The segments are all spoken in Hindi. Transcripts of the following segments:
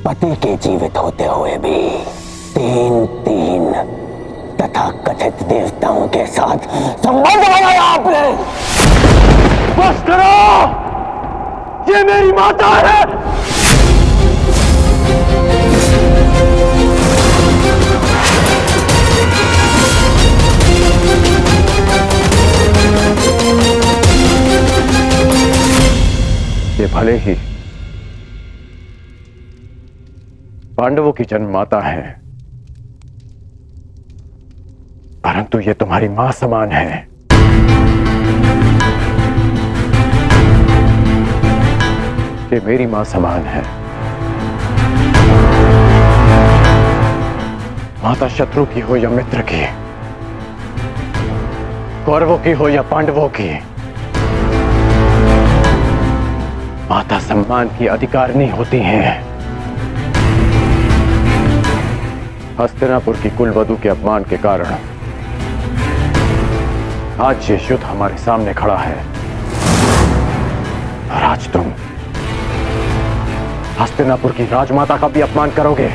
पति के जीवित होते हुए भी तीन तीन तथा कथित देवताओं के साथ संबंध बनाया आपने। बस करो, ये मेरी माता है। ये भले ही पांडवों की जन्ममाता है, परंतु ये तुम्हारी मां समान है। ये मेरी मां समान है। माता शत्रु की हो या मित्र की, कौरवों की हो या पांडवों की, माता सम्मान की अधिकारिणी होती हैं। हस्तिनापुर की कुलवधू के अपमान के कारण आज ये युद्ध हमारे सामने खड़ा है और आज तुम हस्तिनापुर की राजमाता का भी अपमान करोगे।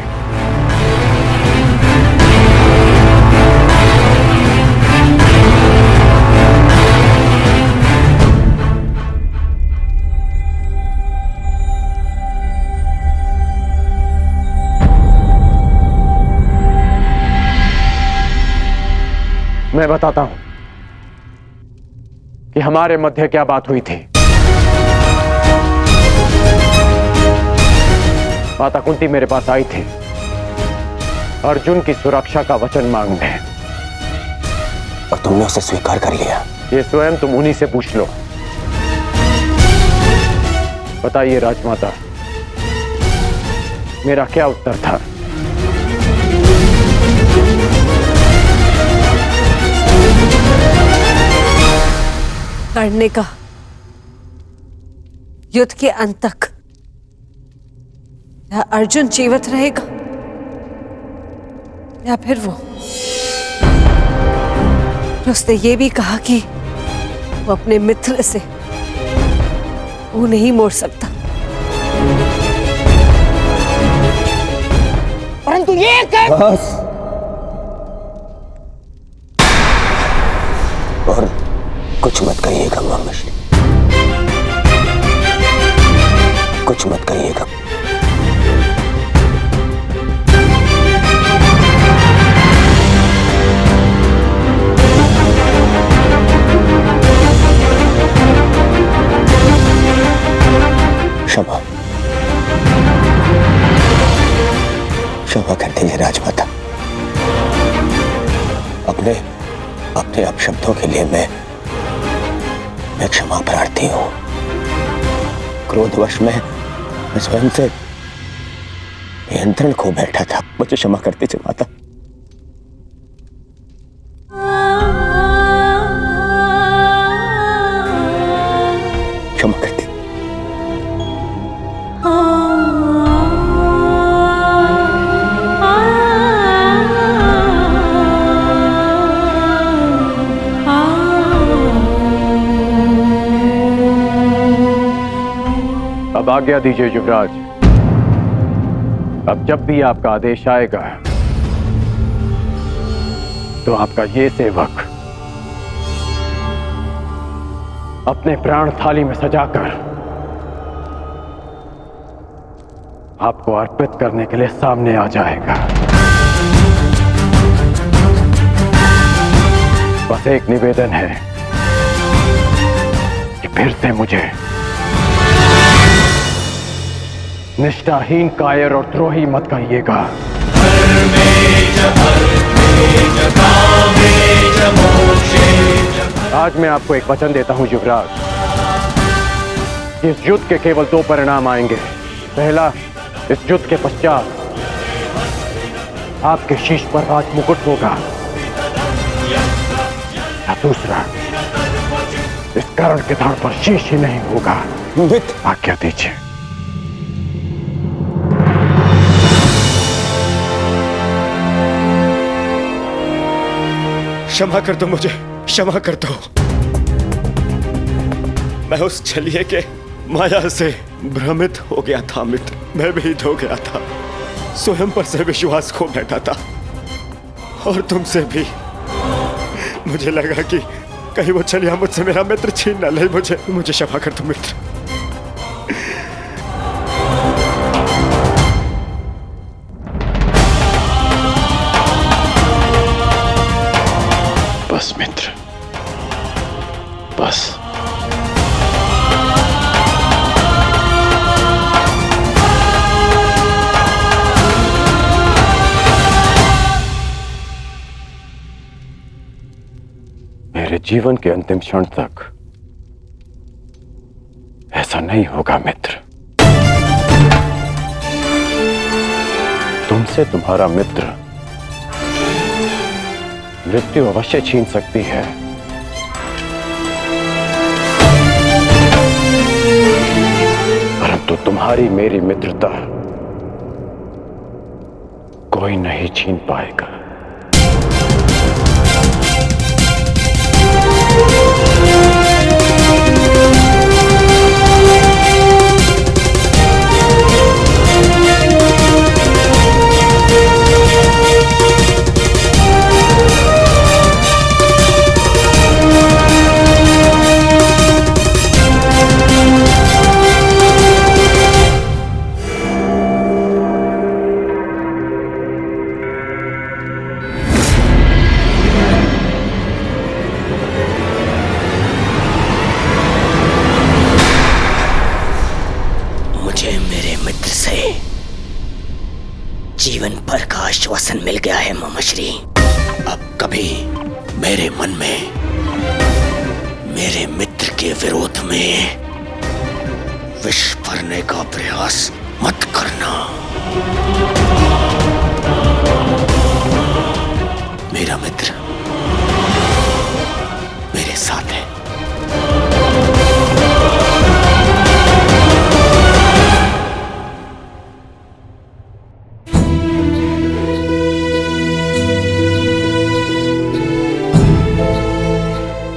मैं बताता हूं कि हमारे मध्य क्या बात हुई थी। माता कुंती मेरे पास आई थी अर्जुन की सुरक्षा का वचन मांगने, और तुमने उसे स्वीकार कर लिया। ये स्वयं तुम उन्हीं से पूछ लो। बताइए राजमाता, मेरा क्या उत्तर था? लड़ने का, युद्ध के अंत तक या अर्जुन जीवित रहेगा या फिर वो। उसने ये भी कहा कि वो अपने मित्र से वो नहीं मोड़ सकता। परंतु ये बस। और कुछ मत कहिएगा मामश्री, कुछ मत कहिएगा। क्षमा, क्षमा कर दीजिए राजमाता। अपने अपने अपशब्दों के लिए मैं क्षमा प्रार्थी हूं। क्रोधवश मैं स्वयं से नियंत्रण खो बैठा था। मुझे क्षमा कर दीजिए माता। क्षमा कर दीजिए। अब आज्ञा दीजिए युवराज। अब जब भी आपका आदेश आएगा तो आपका ये सेवक अपने प्राण थाली में सजाकर आपको अर्पित करने के लिए सामने आ जाएगा। बस एक निवेदन है कि फिर से मुझे निष्ठाहीन, कायर और द्रोही मत कहिएगा। आज मैं आपको एक वचन देता हूं युवराज। इस युद्ध के केवल दो परिणाम आएंगे। पहला, इस युद्ध के पश्चात आपके शीश पर राज मुकुट होगा, या दूसरा, इस कर्ण के धड़ पर शीश ही नहीं होगा। आज्ञा दीजिए। क्षमा कर दो मुझे, क्षमा कर दो। मैं उस छलिए के माया से भ्रमित हो गया था मित्र, मैं भीत हो गया था, स्वयं पर से विश्वास खो बैठा था और तुमसे भी। मुझे लगा कि कहीं वो चलिया मुझसे मेरा मित्र छीन न ले। मुझे क्षमा कर दो मित्र। बस मित्र, बस। मेरे जीवन के अंतिम क्षण तक ऐसा नहीं होगा मित्र। तुमसे तुम्हारा मित्र मृत्यु अवश्य छीन सकती है, परंतु तुम्हारी मेरी मित्रता कोई नहीं छीन पाएगा। जीवन भर का आश्वासन मिल गया है मामाश्री। अब कभी मेरे मन में मेरे मित्र के विरोध में विष भरने का प्रयास मत करना। मेरा मित्र मेरे साथ है।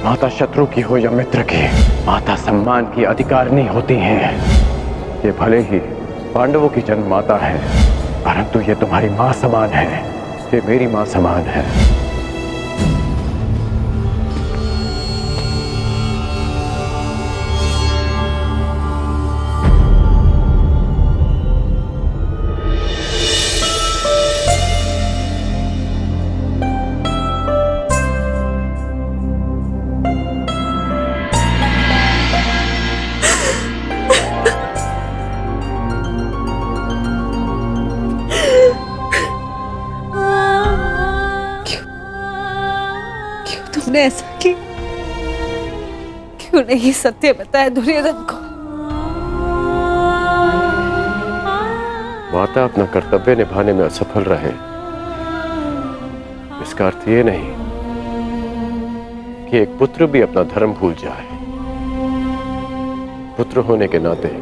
माता शत्रु की हो या मित्र की, माता सम्मान की अधिकारिणी होती हैं। ये भले ही पांडवों की जन्म माता है, परंतु ये तुम्हारी मां समान है, ये मेरी मां समान है। तुमने ऐसा किया? क्यों नहीं सत्य बताया दुर्योधन को? माता अपना कर्तव्य निभाने में असफल रहे, इसका अर्थ ये नहीं कि एक पुत्र भी अपना धर्म भूल जाए। पुत्र होने के नाते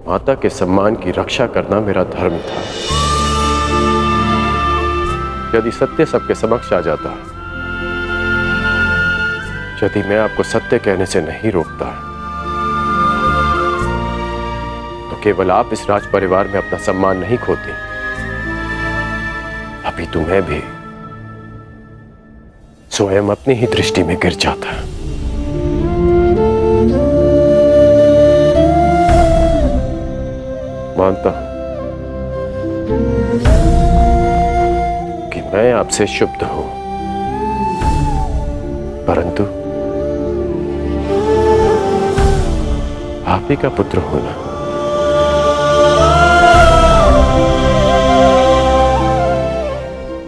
माता के सम्मान की रक्षा करना मेरा धर्म था। यदि सत्य सबके समक्ष आ जाता, यदि मैं आपको सत्य कहने से नहीं रोकता, तो केवल आप इस राज परिवार में अपना सम्मान नहीं खोती, अभी तुम्हें भी स्वयं अपनी ही दृष्टि में गिर जाता। मानता हूं कि मैं आपसे शुद्ध हूं, परंतु आप ही का पुत्र होना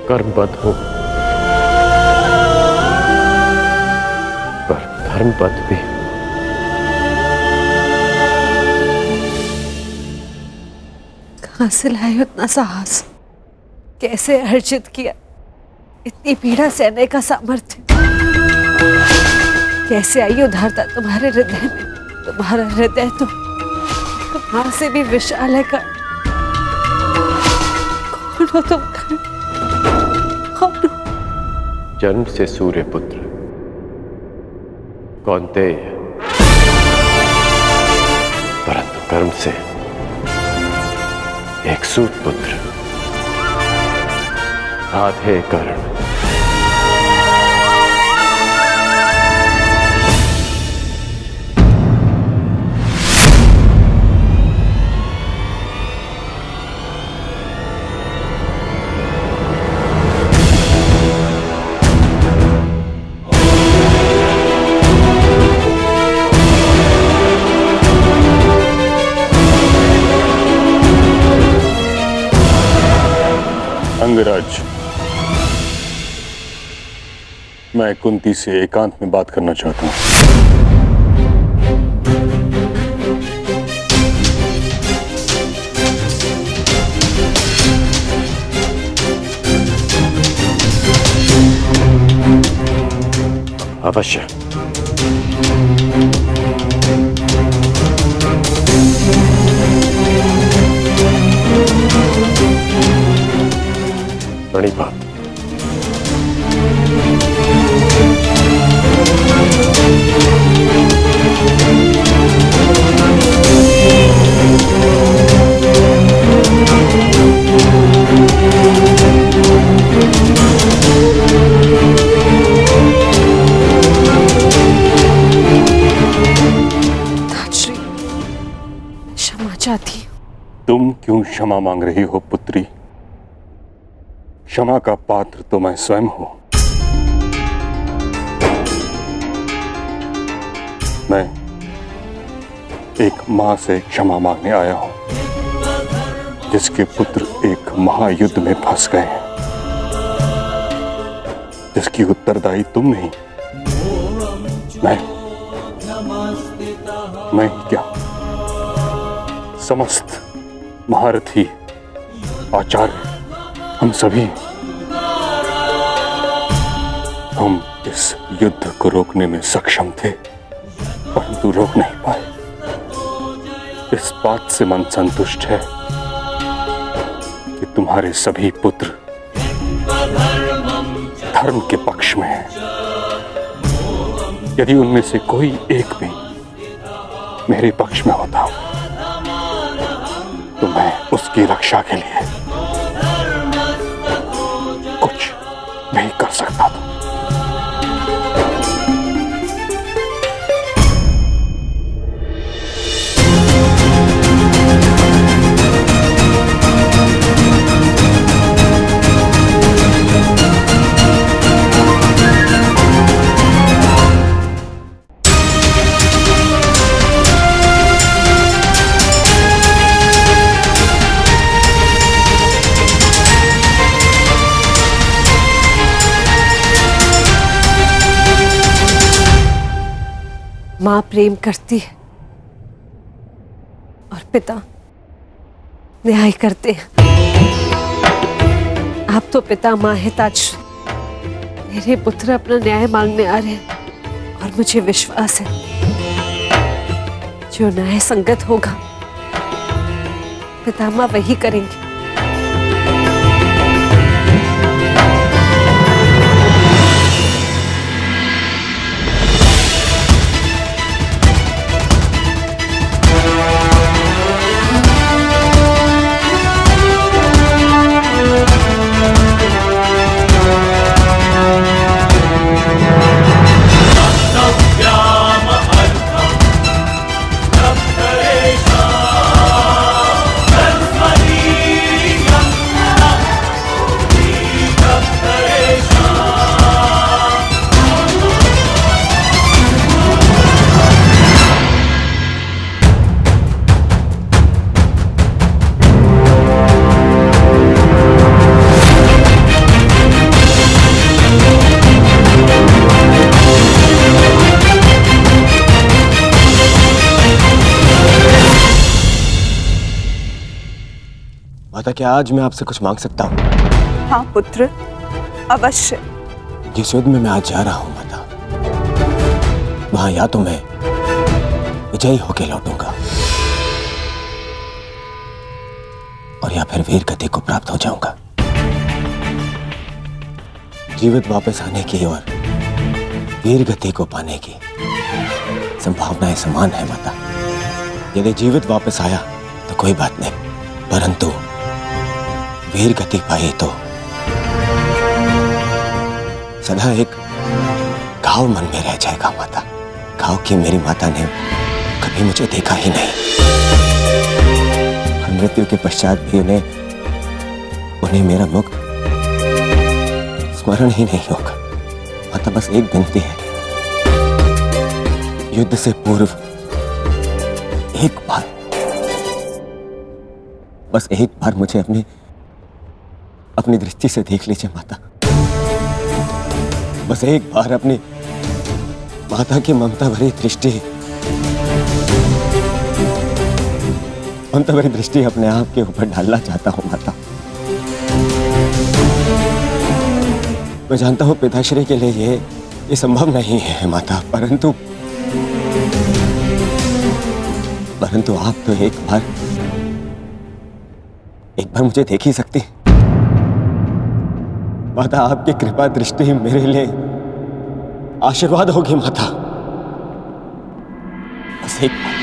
कर्मबद्ध हूं, पर धर्मबद्ध भी। कहां से लाए उतना साहस? कैसे अर्जित किया इतनी पीड़ा सहने का सामर्थ्य? कैसे आई उदारता तुम्हारे हृदय में? तुम्हारा हृदय तो कहां से भी विशाल है। कौन हो तुम? कौन हो? जन्म से सूर्य पुत्र कौन्तेय। परंतु कर्म से एक सूत पुत्र, आधे कर्ण। अंगराज, मैं कुंती से एकांत में बात करना चाहता हूं। अवश्य। बड़ी बात। ताजश्री, क्षमा चाहती हूँ। तुम क्यों क्षमा मांग रही हो पुत्री? क्षमा का पात्र तो मैं स्वयं हूं। मैं एक मां से क्षमा मांगने आया हूं जिसके पुत्र एक महायुद्ध में फंस गए हैं, जिसकी उत्तरदायी तुम नहीं, मैं ही क्या, समस्त महारथी, आचार्य, हम सभी, हम इस युद्ध को रोकने में सक्षम थे, परंतु रोक नहीं पाए। इस बात से मन संतुष्ट है कि तुम्हारे सभी पुत्र धर्म के पक्ष में हैं। यदि उनमें से कोई एक भी मेरे पक्ष में होता तो मैं उसकी रक्षा के लिए कुछ नहीं कर सकता था। मां प्रेम करती है और पिता न्याय करते हैं। आप तो पिता मां है ताजश्री। मेरे पुत्र अपना न्याय मांगने आ रहे हैं और मुझे विश्वास है जो न्याय संगत होगा पितामह वही करेंगे। माता, क्या आज मैं आपसे कुछ मांग सकता हूँ? हाँ पुत्र, अवश्य। जिस युद्ध में मैं आज जा रहा हूँ माता, वहां या तो मैं विजयी होके लौटूंगा और या फिर वीर गति को प्राप्त हो जाऊंगा। जीवित वापस आने की और वीर गति को पाने की संभावनाएं समान है माता, यदि जीवित वापस आया तो कोई बात नहीं, परंतु वीर गति पाई तो सदा एक घाव मन में रह जाएगा माता। घाव कि मेरी माता ने कभी मुझे देखा ही नहीं और मृत्यु के पश्चात भी उन्हें मेरा मुख स्मरण ही नहीं होगा। माता बस एक विनती है, युद्ध से पूर्व एक बार, बस एक बार मुझे अपनी दृष्टि से देख लीजिए माता। बस एक बार अपनी माता की ममता भरी दृष्टि अपने आप के ऊपर डालना चाहता हूं माता। मैं जानता हूं पिताश्री के लिए ये संभव नहीं है माता, परंतु आप तो एक बार मुझे देख ही सकती माता। आपकी कृपा दृष्टि मेरे लिए आशीर्वाद होगी माता। बस एक बार।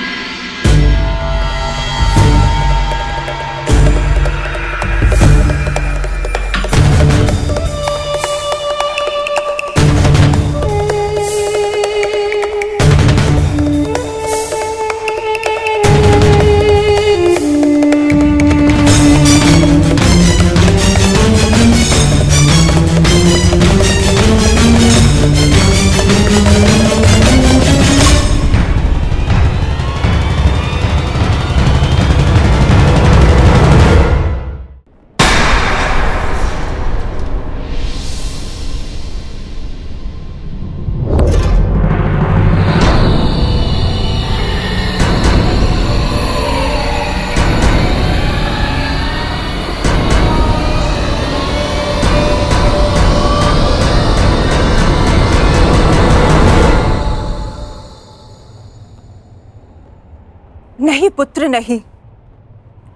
नहीं पुत्र नहीं,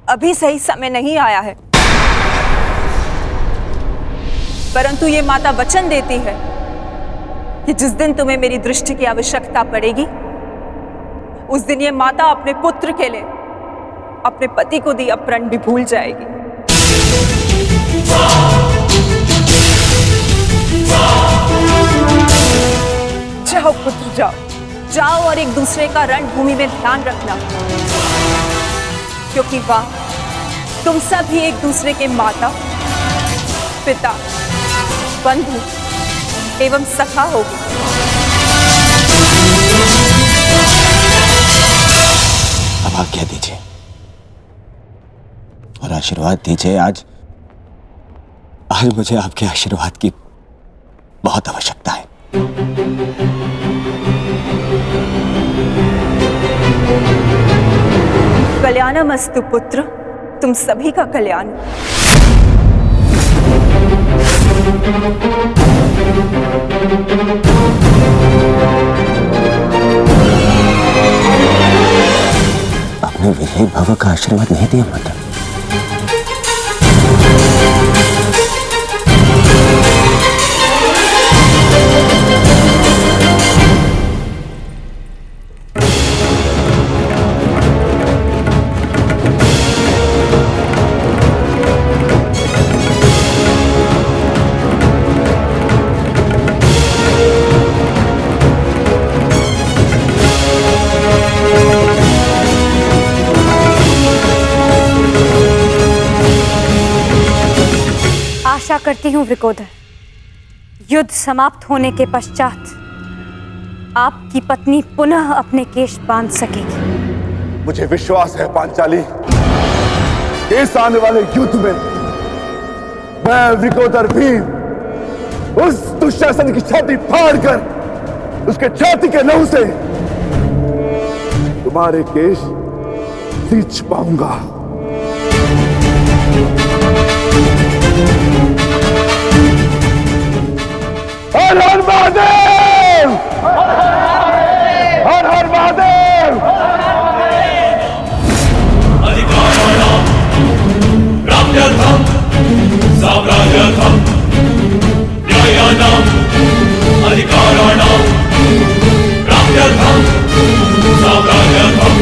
अभी सही समय नहीं आया है। परंतु ये माता वचन देती है कि जिस दिन तुम्हें मेरी दृष्टि की आवश्यकता पड़ेगी, उस दिन ये माता अपने पुत्र के लिए अपने पति को दिया प्रण भी भूल जाएगी। जाओ पुत्र जाओ, जाओ और एक दूसरे का रणभूमि में ध्यान रखना, क्योंकि वहां तुम सब ही एक दूसरे के माता, पिता, बंधु एवं सखा होगी। अब आज्ञा दीजिए और आशीर्वाद दीजिए। आज मुझे आपके आशीर्वाद की बहुत आवश्यकता है। कल्याणमस्तु पुत्र, तुम सभी का कल्याण। आपने विजयी भव का आशीर्वाद नहीं दिया माता। आशा करती हूँ वृकोदर, युद्ध समाप्त होने के पश्चात आपकी पत्नी पुनः अपने केश बांध सकेगी। मुझे विश्वास है पांचाली, इस आने वाले युद्ध में मैं वृकोदर भीम उस दुशासन की छाती फाड़कर उसके छाती के लहू से तुम्हारे केश सींच पाऊंगा। हर हर महादेव! हर हर महादेव! अधिकाराणां प्राप्त्यर्थं साम्राज्यर्थं न्यायानां अधिकाराणां प्राप्त्यर्थं साम्राज्यर्थं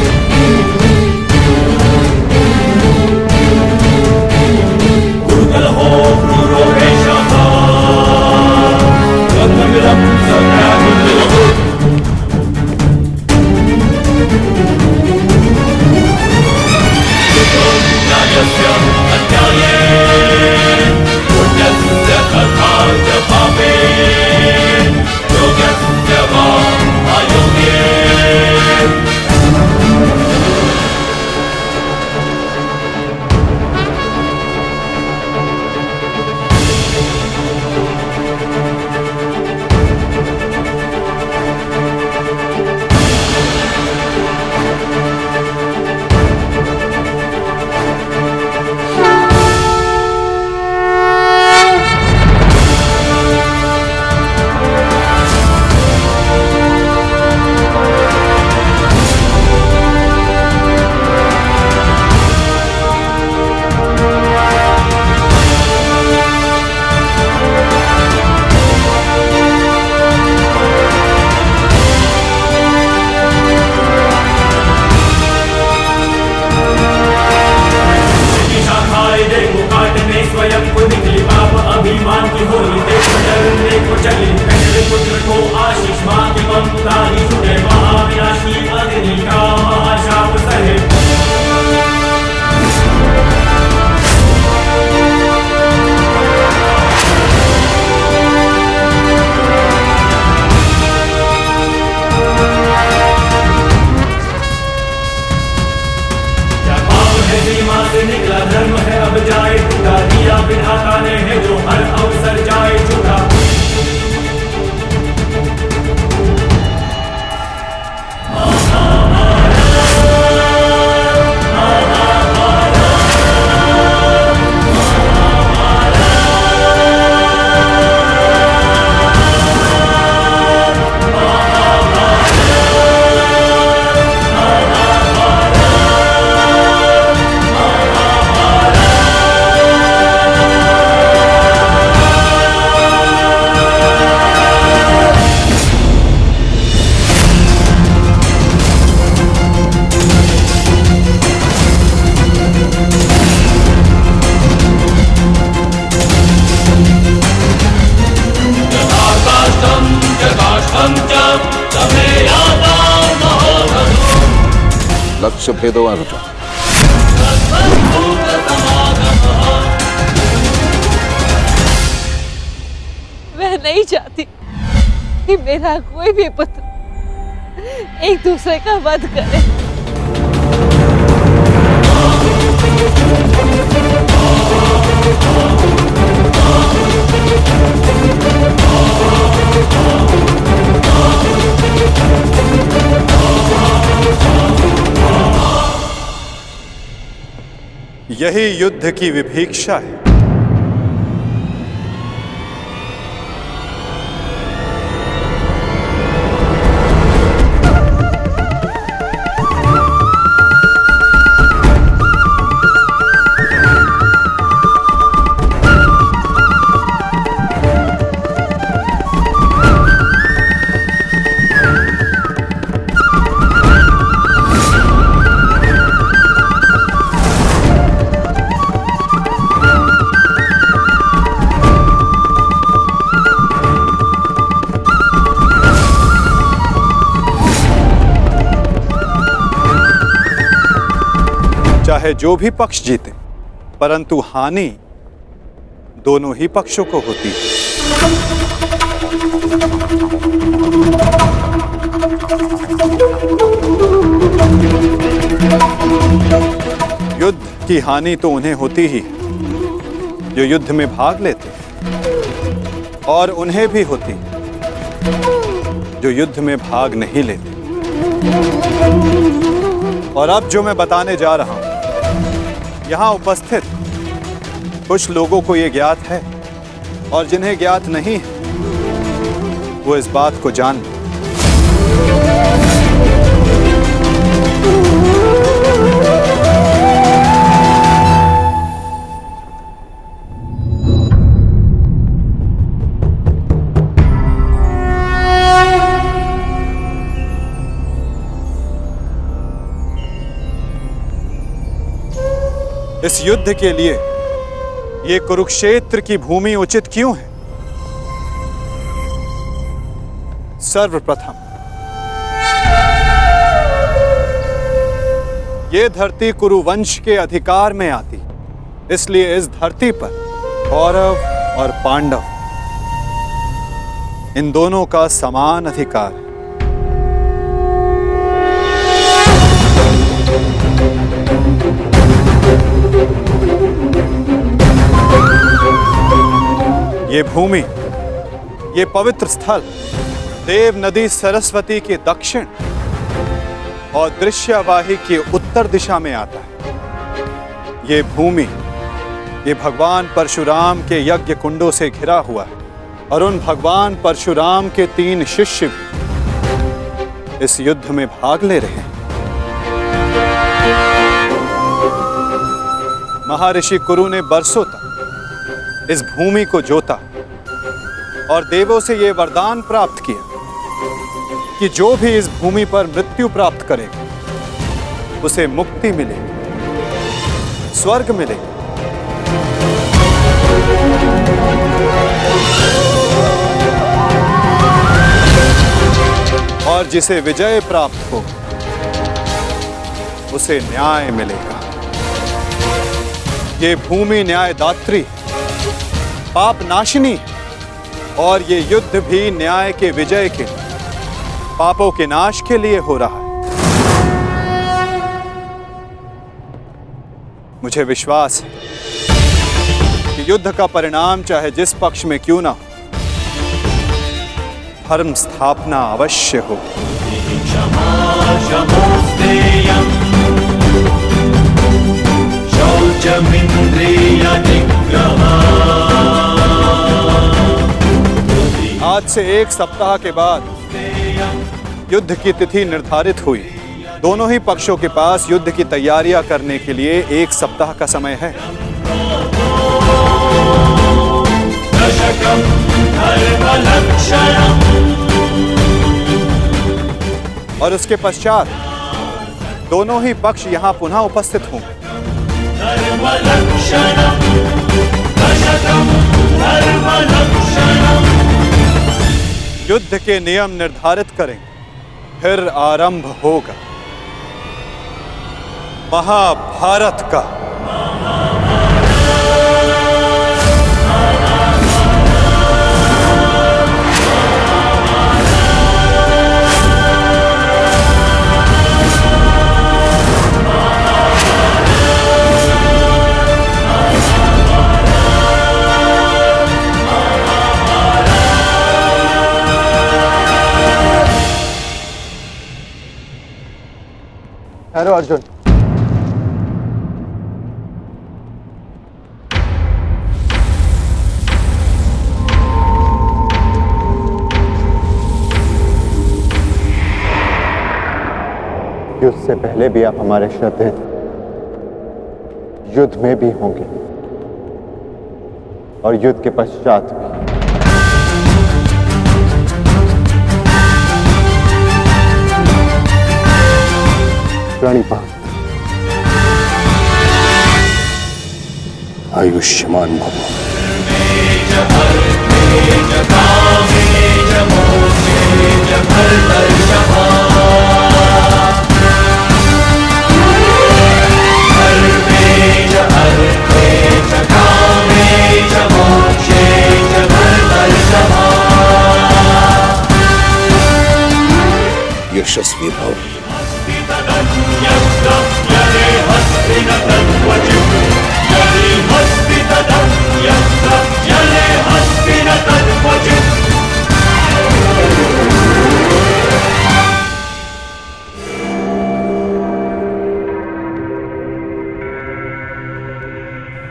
से भेदो अर्जुन। मैं नहीं चाहती कि मेरा कोई भी पुत्र एक दूसरे का वध करे। यही युद्ध की विभीषा है। चाहे जो भी पक्ष जीते, परंतु हानि दोनों ही पक्षों को होती है। युद्ध की हानि तो उन्हें होती ही जो युद्ध में भाग लेते, और उन्हें भी होती जो युद्ध में भाग नहीं लेते। और अब जो मैं बताने जा रहा हूं, यहाँ उपस्थित कुछ लोगों को ये ज्ञात है, और जिन्हें ज्ञात नहीं है वो इस बात को जान लें। इस युद्ध के लिए ये कुरुक्षेत्र की भूमि उचित क्यों है? सर्वप्रथम ये धरती कुरुवंश के अधिकार में आती, इसलिए इस धरती पर कौरव और पांडव इन दोनों का समान अधिकार है। ये भूमि, ये पवित्र स्थल देव नदी सरस्वती के दक्षिण और दृश्यवाही के उत्तर दिशा में आता है। ये भूमि, ये भगवान परशुराम के यज्ञ कुंडों से घिरा हुआ है, और उन भगवान परशुराम के 3 शिष्य भी इस युद्ध में भाग ले रहे हैं। महर्षि कुरु ने बरसों तक इस भूमि को जोता और देवों से यह वरदान प्राप्त किया कि जो भी इस भूमि पर मृत्यु प्राप्त करेगा उसे मुक्ति मिलेगी, स्वर्ग मिलेगा। और जिसे विजय प्राप्त हो उसे न्याय मिलेगा। ये भूमि न्यायदात्री, पाप नाशिनी है, और ये युद्ध भी न्याय के विजय के, पापों के नाश के लिए हो रहा है। मुझे विश्वास है कि युद्ध का परिणाम चाहे जिस पक्ष में क्यों ना हो, धर्म स्थापना अवश्य हो। आज से 1 सप्ताह के बाद युद्ध की तिथि निर्धारित हुई। दोनों ही पक्षों के पास युद्ध की तैयारियां करने के लिए 1 सप्ताह का समय है। और उसके पश्चात दोनों ही पक्ष यहां पुनः उपस्थित होंगे। युद्ध के नियम निर्धारित करें, फिर आरंभ होगा। महाभारत का। हेलो अर्जुन। युद्ध से पहले भी आप हमारे श्रद्धेय थे, युद्ध में भी होंगे और युद्ध के पश्चात भी। प्रणिपात। आयुष्मान भव। यशस्वी भव।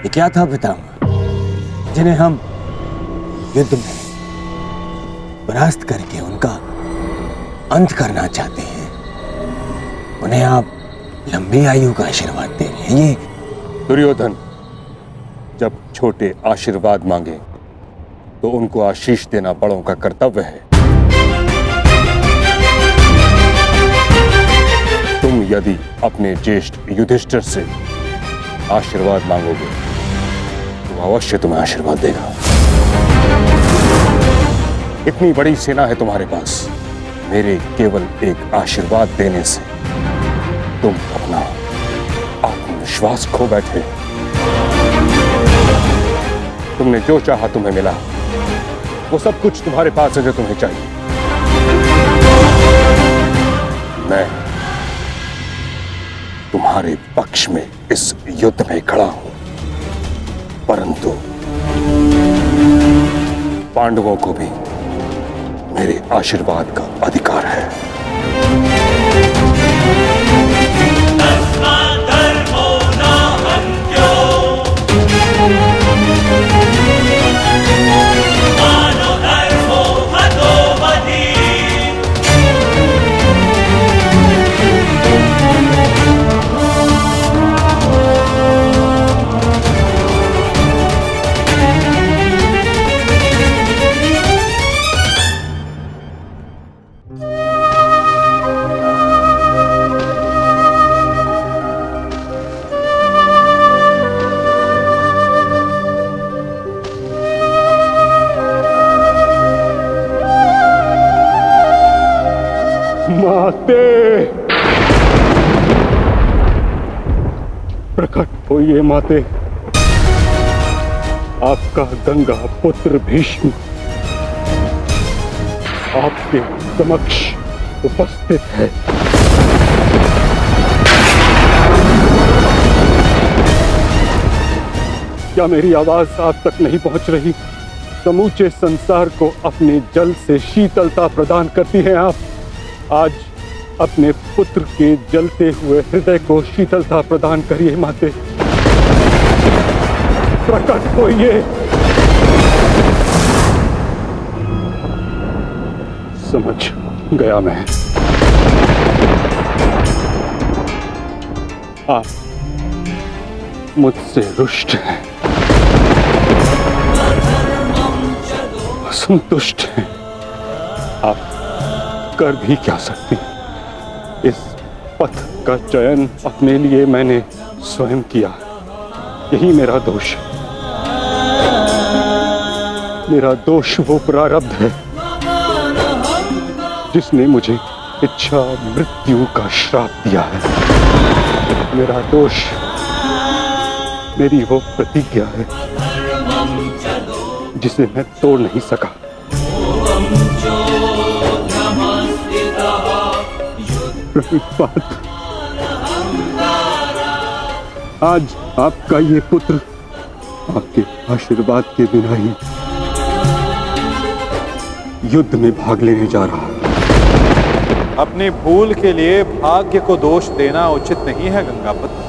ये क्या था पितामह, जिन्हें हम युद्ध में परास्त करके उनका अंत करना चाहते हैं, उन्हें आप लंबी आयु का आशीर्वाद दे रहे हैं? ये दुर्योधन जब छोटे आशीर्वाद मांगे तो उनको आशीष देना बड़ों का कर्तव्य है। तुम यदि अपने ज्येष्ठ युधिष्ठिर से आशीर्वाद मांगोगे तो अवश्य तुम्हें आशीर्वाद देगा। इतनी बड़ी सेना है तुम्हारे पास, मेरे केवल एक आशीर्वाद देने से तुम अपना आत्मविश्वास खो बैठे। तुमने जो चाहा तुम्हें मिला, वो सब कुछ तुम्हारे पास है जो तुम्हें चाहिए। मैं तुम्हारे पक्ष में इस युद्ध में खड़ा हूं, परंतु पांडवों को भी मेरे आशीर्वाद का अधिकार है। माते, प्रकट होइए माते। आपका गंगा पुत्र भीष्म आपके समक्ष उपस्थित है। क्या मेरी आवाज आप तक नहीं पहुंच रही? समूचे संसार को अपने जल से शीतलता प्रदान करती हैं आप। आज अपने पुत्र के जलते हुए हृदय को शीतलता प्रदान करिए माते। प्रकट होइए। समझ गया मैं। आप मुझसे रुष्ट हैं, असंतुष्ट हैं। आप कर भी क्या सकती? इस पथ का चयन अपने लिए मैंने स्वयं किया, यही मेरा दोष है। मेरा दोष वो प्रारब्ध है जिसने मुझे इच्छा मृत्यु का श्राप दिया है। मेरा दोष मेरी वो प्रतिज्ञा है जिसे मैं तोड़ नहीं सका। रही बात आज आपका ये पुत्र आपके आशीर्वाद के बिना ही युद्ध में भाग लेने जा रहा है। अपनी भूल के लिए भाग्य को दोष देना उचित नहीं है गंगापुत्र।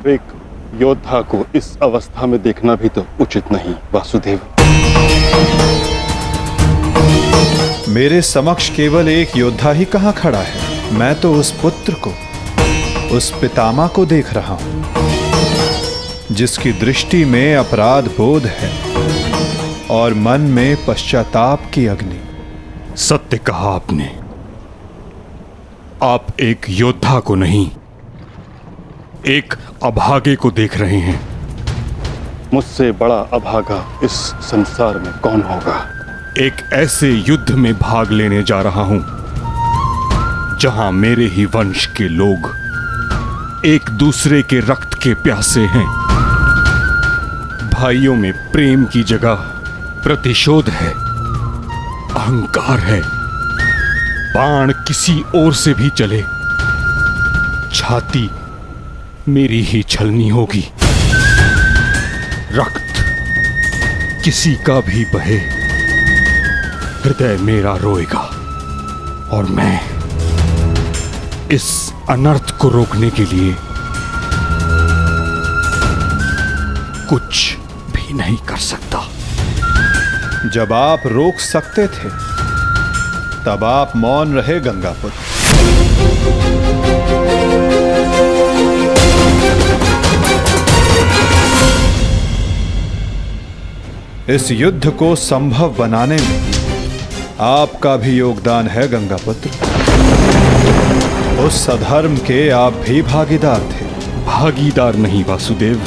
एक योद्धा को इस अवस्था में देखना भी तो उचित नहीं वासुदेव। मेरे समक्ष केवल एक योद्धा ही कहां खड़ा है। मैं तो उस पुत्र को, उस पितामह को देख रहा हूं जिसकी दृष्टि में अपराध बोध है और मन में पश्चाताप की अग्नि। सत्य कहा आपने। आप एक योद्धा को नहीं, एक अभागे को देख रहे हैं। मुझसे बड़ा अभागा इस संसार में कौन होगा। एक ऐसे युद्ध में भाग लेने जा रहा हूं जहां मेरे ही वंश के लोग एक दूसरे के रक्त के प्यासे हैं। भाइयों में प्रेम की जगह प्रतिशोध है, अहंकार है। बाण किसी ओर से भी चले, छाती मेरी ही छलनी होगी। रक्त किसी का भी बहे, हृदय मेरा रोएगा और मैं इस अनर्थ को रोकने के लिए कुछ भी नहीं कर सकता। जब आप रोक सकते थे तब आप मौन रहे गंगापुत्र। इस युद्ध को संभव बनाने में आपका भी योगदान है गंगापुत्र। उस अधर्म के आप भी भागीदार थे। भागीदार नहीं वासुदेव,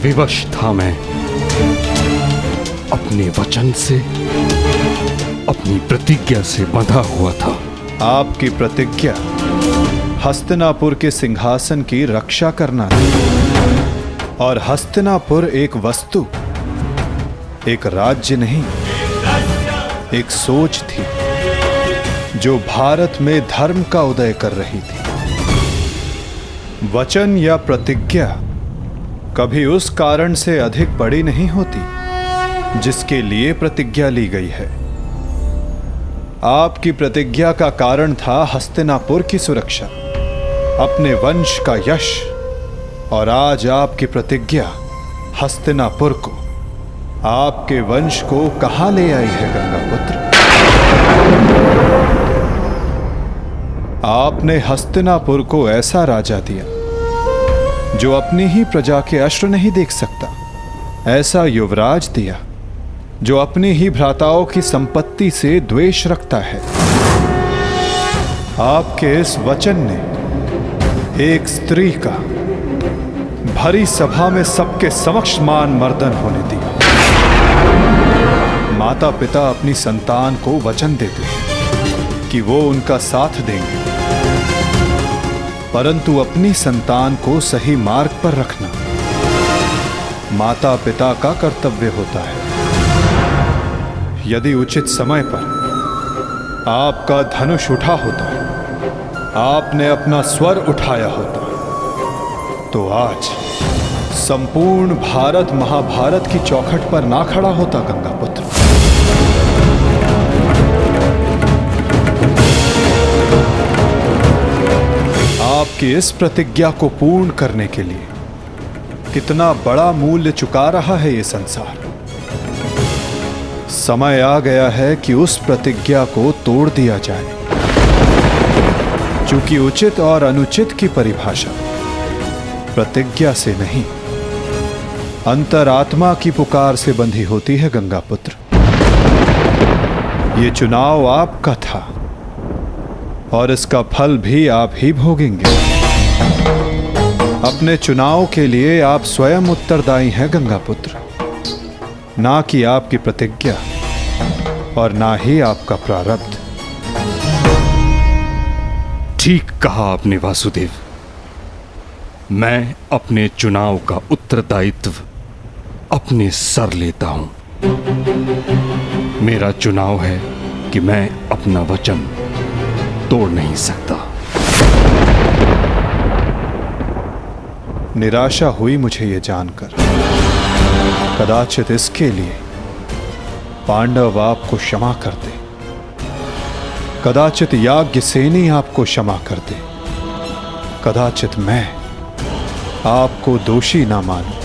विवश था मैं अपने वचन से, अपनी प्रतिज्ञा से बंधा हुआ था। आपकी प्रतिज्ञा हस्तिनापुर के सिंहासन की रक्षा करना थी और हस्तिनापुर एक वस्तु, एक राज्य नहीं, एक सोच थी जो भारत में धर्म का उदय कर रही थी। वचन या प्रतिज्ञा कभी उस कारण से अधिक बड़ी नहीं होती जिसके लिए प्रतिज्ञा ली गई है। आपकी प्रतिज्ञा का कारण था हस्तिनापुर की सुरक्षा, अपने वंश का यश, और आज आपकी प्रतिज्ञा हस्तिनापुर को, आपके वंश को कहां ले आई है गंगापुत्र? आपने हस्तिनापुर को ऐसा राजा दिया जो अपनी ही प्रजा के अश्रु नहीं देख सकता, ऐसा युवराज दिया जो अपनी ही भ्राताओं की संपत्ति से द्वेष रखता है। आपके इस वचन ने एक स्त्री का भरी सभा में सबके समक्ष मान मर्दन होने दिया। माता पिता अपनी संतान को वचन देते हैं कि वो उनका साथ देंगे, परंतु अपनी संतान को सही मार्ग पर रखना माता पिता का कर्तव्य होता है। यदि उचित समय पर आपका धनुष उठा होता, आपने अपना स्वर उठाया होता, तो आज संपूर्ण भारत महाभारत की चौखट पर ना खड़ा होता गंगापुत्र। आपकी इस प्रतिज्ञा को पूर्ण करने के लिए कितना बड़ा मूल्य चुका रहा है ये संसार। समय आ गया है कि उस प्रतिज्ञा को तोड़ दिया जाए, क्योंकि उचित और अनुचित की परिभाषा प्रतिज्ञा से नहीं, अंतरात्मा की पुकार से बंधी होती है गंगापुत्र। ये चुनाव आपका था और इसका फल भी आप ही भोगेंगे। अपने चुनाव के लिए आप स्वयं उत्तरदायी हैं गंगापुत्र, ना कि आपकी प्रतिज्ञा और ना ही आपका प्रारब्ध। ठीक कहा आपने वासुदेव। मैं अपने चुनाव का उत्तरदायित्व अपने सर लेता हूं। मेरा चुनाव है कि मैं अपना वचन तोड़ नहीं सकता। निराशा हुई मुझे ये जानकर। कदाचित इसके लिए पांडव आपको क्षमा कर दे, कदाचित याज्ञसेनी आपको क्षमा कर दे, कदाचित मैं आपको दोषी ना मानूं,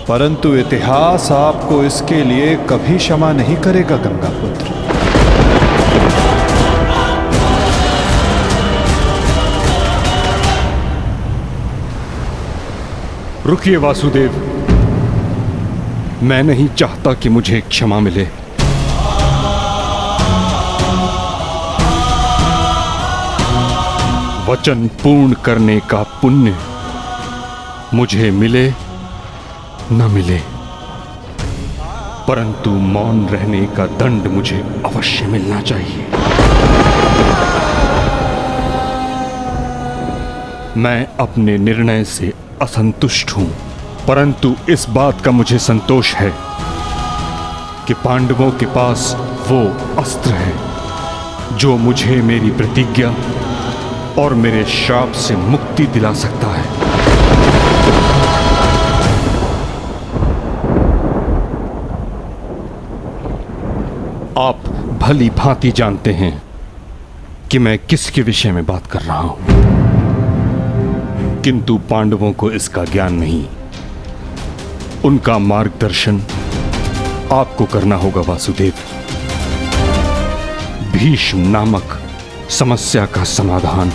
परंतु इतिहास आपको इसके लिए कभी क्षमा नहीं करेगा गंगापुत्र। रुकिए वासुदेव, मैं नहीं चाहता कि मुझे क्षमा मिले। वचन पूर्ण करने का पुण्य मुझे मिले न मिले, परंतु मौन रहने का दंड मुझे अवश्य मिलना चाहिए। मैं अपने निर्णय से असंतुष्ट हूं, परंतु इस बात का मुझे संतोष है कि पांडवों के पास वो अस्त्र है जो मुझे मेरी प्रतिज्ञा और मेरे श्राप से मुक्ति दिला सकता है। आप भली भांति जानते हैं कि मैं किसके विषय में बात कर रहा हूं, किंतु पांडवों को इसका ज्ञान नहीं। उनका मार्गदर्शन आपको करना होगा वासुदेव। भीष्म नामक समस्या का समाधान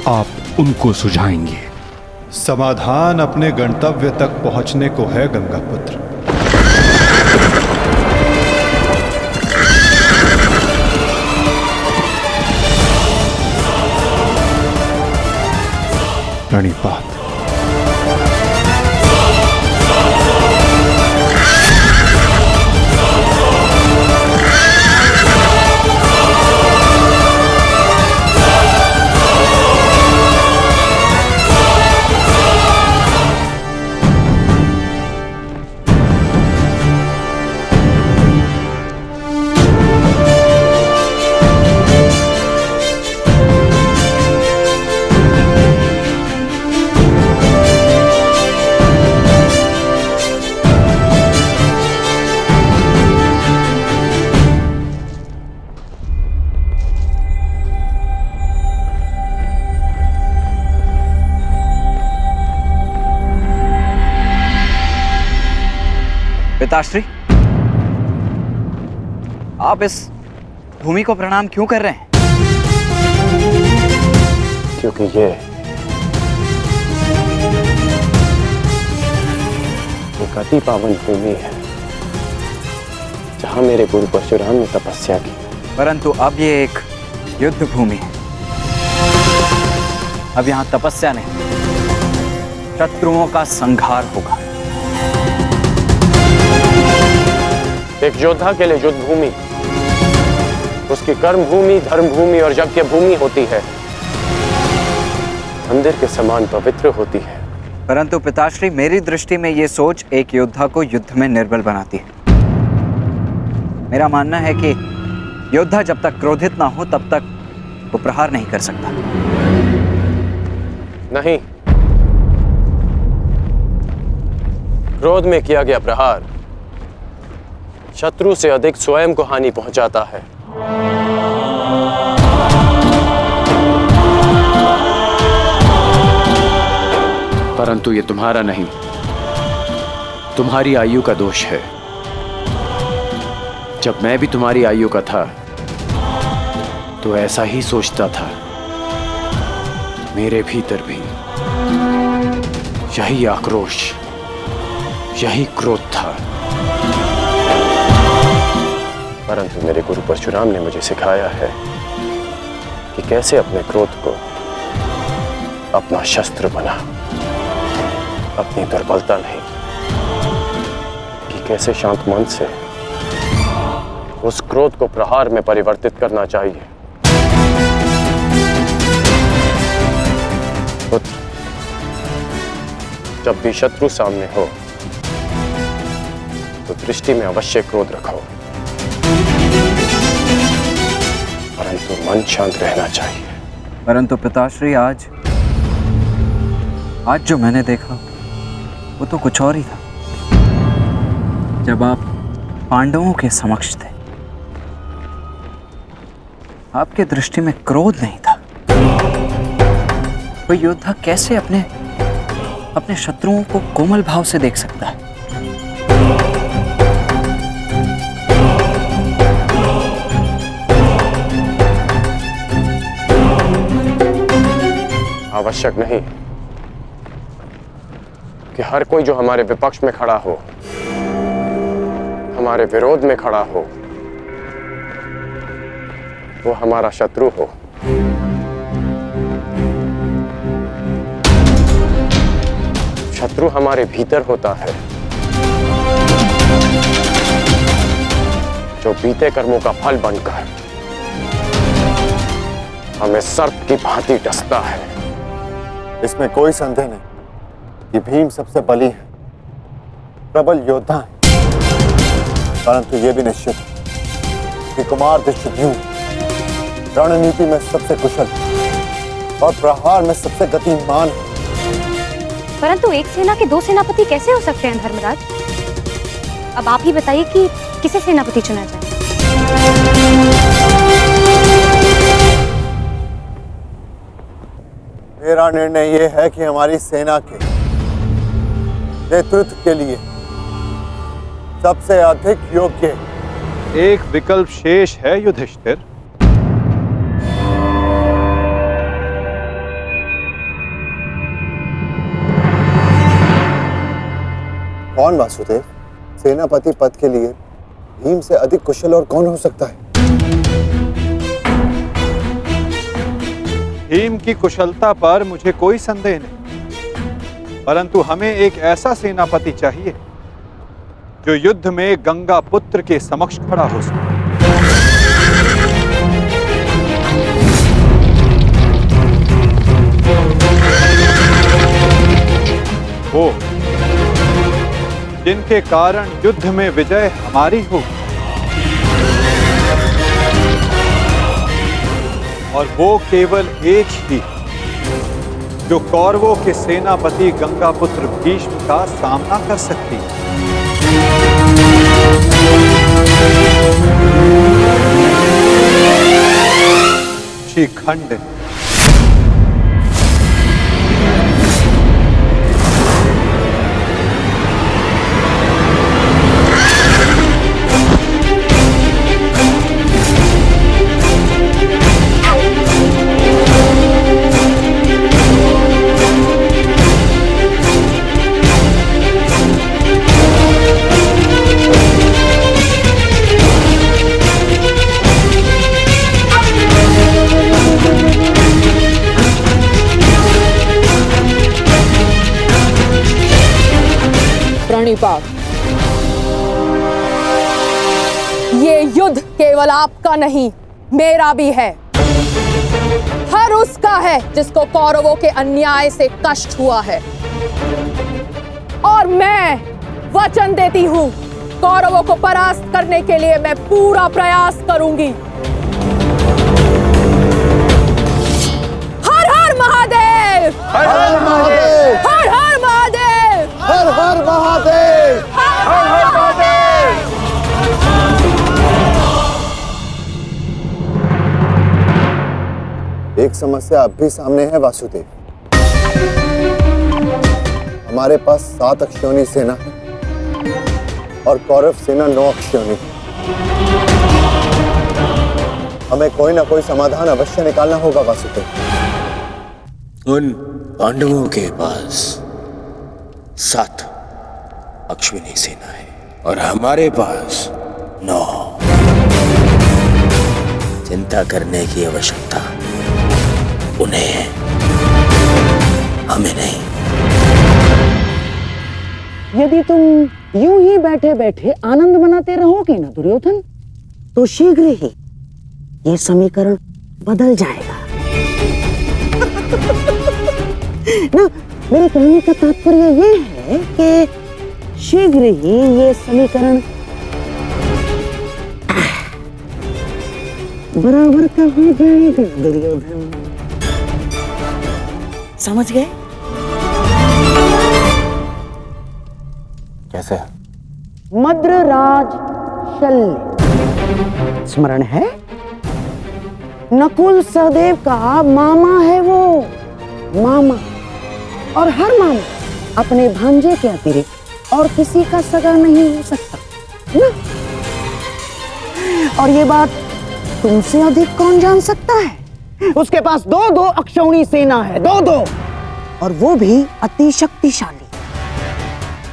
आप उनको सुझाएंगे। समाधान अपने गंतव्य तक पहुंचने को है गंगापुत्र। प्रणिपात। पिताश्री, आप इस भूमि को प्रणाम क्यों कर रहे हैं? क्योंकि ये एक अति पावन भूमि है जहां मेरे गुरु परशुराम ने तपस्या की। परंतु अब ये एक युद्ध भूमि है। अब यहां तपस्या नहीं, शत्रुओं का संहार होगा। एक योद्धा के लिए युद्ध भूमि उसकी कर्म भूमि, धर्म भूमि और यज्ञ भूमि होती है, मंदिर के समान पवित्र होती है। परंतु पिताश्री, मेरी दृष्टि में ये सोच एक योद्धा को युद्ध में निर्बल बनाती है। मेरा मानना है कि योद्धा जब तक क्रोधित ना हो तब तक वो प्रहार नहीं कर सकता। नहीं, क्रोध में किया गया प्रहार शत्रु से अधिक स्वयं को हानि पहुंचाता है। परंतु ये तुम्हारा नहीं, तुम्हारी आयु का दोष है। जब मैं भी तुम्हारी आयु का था तो ऐसा ही सोचता था। मेरे भीतर भी यही आक्रोश, यही क्रोध था। परंतु मेरे गुरु परशुराम ने मुझे सिखाया है कि कैसे अपने क्रोध को अपना शस्त्र बना, अपनी दुर्बलता नहीं, कि कैसे शांत मन से उस क्रोध को प्रहार में परिवर्तित करना चाहिए। पुत्र, जब भी शत्रु सामने हो तो दृष्टि में अवश्य क्रोध रखो, परंतु मन शांत रहना चाहिए। परंतु पिताश्री, आज जो मैंने देखा वो तो कुछ और ही था। जब आप पांडवों के समक्ष थे, आपके दृष्टि में क्रोध नहीं था। कोई योद्धा कैसे अपने शत्रुओं को कोमल भाव से देख सकता है? आवश्यक नहीं कि हर कोई जो हमारे विपक्ष में खड़ा हो, हमारे विरोध में खड़ा हो, वो हमारा शत्रु हो। शत्रु हमारे भीतर होता है, जो बीते कर्मों का फल बनकर हमें सर्प की भांति डसता है। इसमें कोई संदेह नहीं कि भीम सबसे बली है, प्रबल योद्धा है, परंतु यह भी निश्चित है कि कुमार धृष्टद्युम्न रणनीति में सबसे कुशल और प्रहार में सबसे गतिमान है। परंतु एक सेना के 2 सेनापति कैसे हो सकते हैं धर्मराज? अब आप ही बताइए कि किसे सेनापति चुना जाए। मेरा निर्णय यह है कि हमारी सेना के नेतृत्व के लिए सबसे अधिक योग्य एक विकल्प शेष है युधिष्ठिर। कौन वासुदेव? सेनापति पद के लिए भीम से अधिक कुशल और कौन हो सकता है? भीम की कुशलता पर मुझे कोई संदेह नहीं, परंतु हमें एक ऐसा सेनापति चाहिए जो युद्ध में गंगा पुत्र के समक्ष खड़ा हो सके। वो जिनके कारण युद्ध में विजय हमारी हो, और वो केवल एक ही जो कौरवों के सेनापति गंगापुत्र भीष्म का सामना कर सकती है। शिखंड। प्रणिपात, ये युद्ध केवल आपका नहीं, मेरा भी है। हर उसका है जिसको कौरवों के अन्याय से कष्ट हुआ है। और मैं वचन देती हूं, कौरवों को परास्त करने के लिए मैं पूरा प्रयास करूंगी। हर हर महादेव! हर हर महादेव! हर हर महादेव! हर हर महादेव! हर हर महादेव! एक समस्या अब भी सामने है वासुदेव। हमारे पास 7 अक्षौणी सेना है और कौरव सेना 9 अक्षौणी। हमें कोई ना कोई समाधान अवश्य निकालना होगा वासुदेव। उन पांडवों के पास 7 अश्विनी सेना है और हमारे पास 9। चिंता करने की आवश्यकता उन्हें है, हमें नहीं। यदि तुम यूं ही बैठे बैठे आनंद मनाते रहोगे ना दुर्योधन, तो शीघ्र ही ये समीकरण बदल जाएगा। ना, मेरे कहने का तात्पर्य ये है कि शीघ्र ही ये समीकरण बराबर का हो जाएगा दुर्योधन। समझ गए? कैसे? मद्रराज शल्य स्मरण है? नकुल सहदेव का मामा है वो, मामा। और हर मामा अपने भांजे के अतिरिक्त और किसी का सगा नहीं हो सकता ना? और ये बात तुमसे अधिक कौन जान सकता है? उसके पास दो अक्षौणी सेना है, दो, और वो भी अति शक्तिशाली।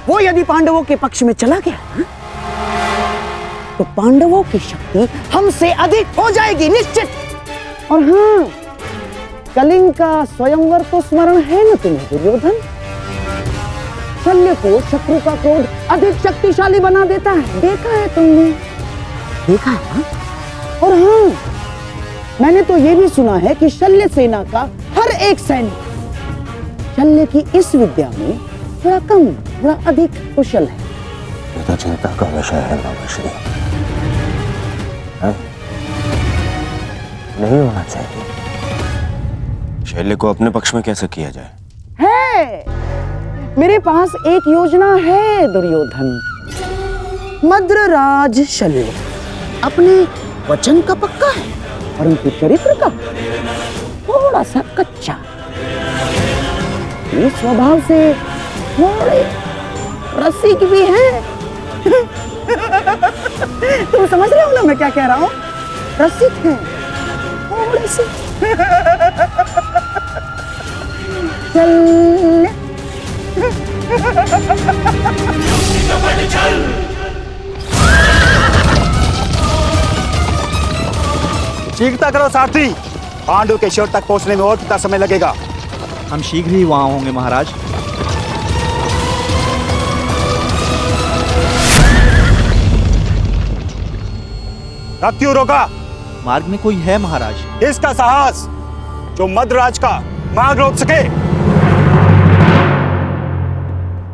वो यदि पांडवों के पक्ष में चला गया तो पांडवों की शक्ति हमसे अधिक हो जाएगी निश्चित। और हाँ, कलिंग का स्वयंवर तो स्मरण है ना तुम्हें दुर्योधन? शल्य को शत्रु का क्रोध अधिक शक्तिशाली बना देता है, देखा है तुमने? देखा है ना? और हाँ, मैंने तो ये भी सुना है कि शल्य सेना का हर एक सैनिक शल्य की इस विद्या में थोड़ा कम, थोड़ा अधिक कुशल है। ये तो चिंता का विषय है मामाश्री। नहीं होना चाहिए। शल्य को अपने पक्ष में कैसे किया जाए? है, मेरे पास एक योजना है दुर्योधन। मद्रराज शल्य अपने वचन का पक्का है, परंतु चरित्र का थोड़ा सा कच्चा। ये स्वभाव से थोड़े रसिक भी है। तुम समझ रहे हो ना मैं क्या कह रहा हूँ? रसिक है थोड़े से। शीघ्रता करो सारथी, पांडु के शिविर तक पहुंचने में और कितना समय लगेगा? हम शीघ्र ही वहां होंगे महाराज। रथ क्यों रोका? मार्ग में कोई है महाराज। इसका साहस जो मद्रराज का मार्ग रोक सके।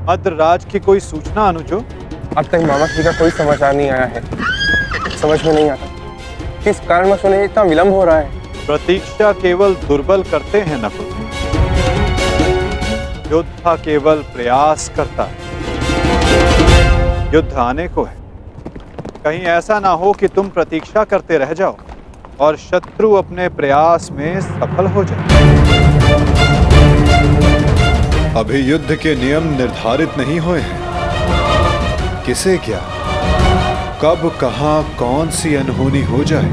मद्रराज की कोई सूचना अनुजो? अब तक मामाश्री का कोई समाचार नहीं आया है। समझ में नहीं आता किस कारणवश उन्हें इतना विलंब हो रहा है। प्रतीक्षा केवल दुर्बल करते हैं नकुल, योद्धा केवल प्रयास करता है। युद्ध आने को है, कहीं ऐसा ना हो कि तुम प्रतीक्षा करते रह जाओ और शत्रु अपने प्रयास में सफल हो जाए। अभी युद्ध के नियम निर्धारित नहीं हुए हैं। किसे क्या, कब, कहां, कौन सी अनहोनी हो जाए।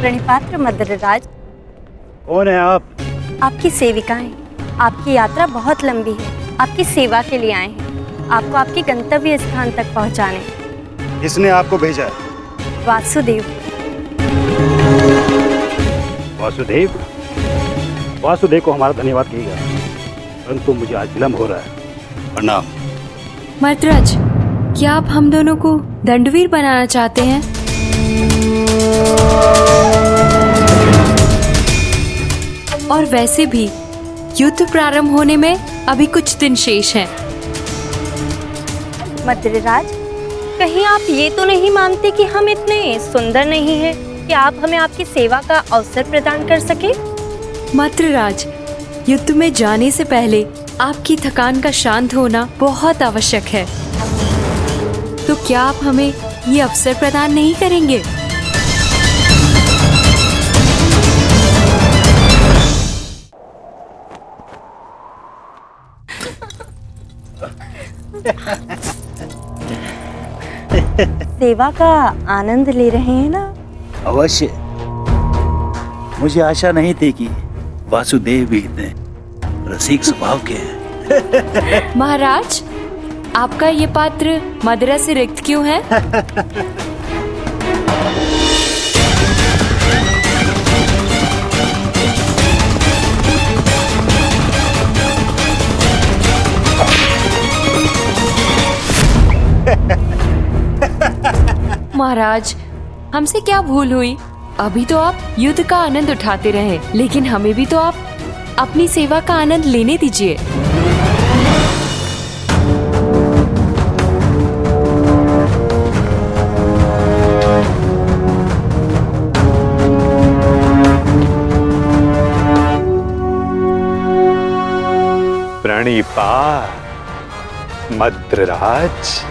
प्रणिपात्र मद्रराज। कौन है आप? आपकी सेविकाएं। आपकी यात्रा बहुत लंबी है, आपकी सेवा के लिए आए हैं, आपको आपके गंतव्य स्थान तक पहुंचाने। किसने आपको भेजा है? वासुदेव। वासुदेव? वासुदेव को हमारा धन्यवाद कहिएगा, परंतु मुझे आज विलंब हो रहा है। प्रणाम। मर्तराज, क्या आप हम दोनों को दंडवीर बनाना चाहते हैं? और वैसे भी युद्ध प्रारंभ होने में अभी कुछ दिन शेष हैं। मद्रराज, कहीं आप ये तो नहीं मानते कि हम इतने सुंदर नहीं हैं कि आप हमें आपकी सेवा का अवसर प्रदान कर सके? मद्रराज, युद्ध में जाने से पहले आपकी थकान का शांत होना बहुत आवश्यक है। तो क्या आप हमें ये अवसर प्रदान नहीं करेंगे? सेवा का आनंद ले रहे हैं ना? अवश्य। मुझे आशा नहीं थी कि वासुदेव भी इतने रसिक स्वभाव के हैं। महाराज, आपका ये पात्र मदिरा से रिक्त क्यों है? महाराज, हमसे क्या भूल हुई? अभी तो आप युद्ध का आनंद उठाते रहे, लेकिन हमें भी तो आप अपनी सेवा का आनंद लेने दीजिए। प्रणिपात मद्रराज।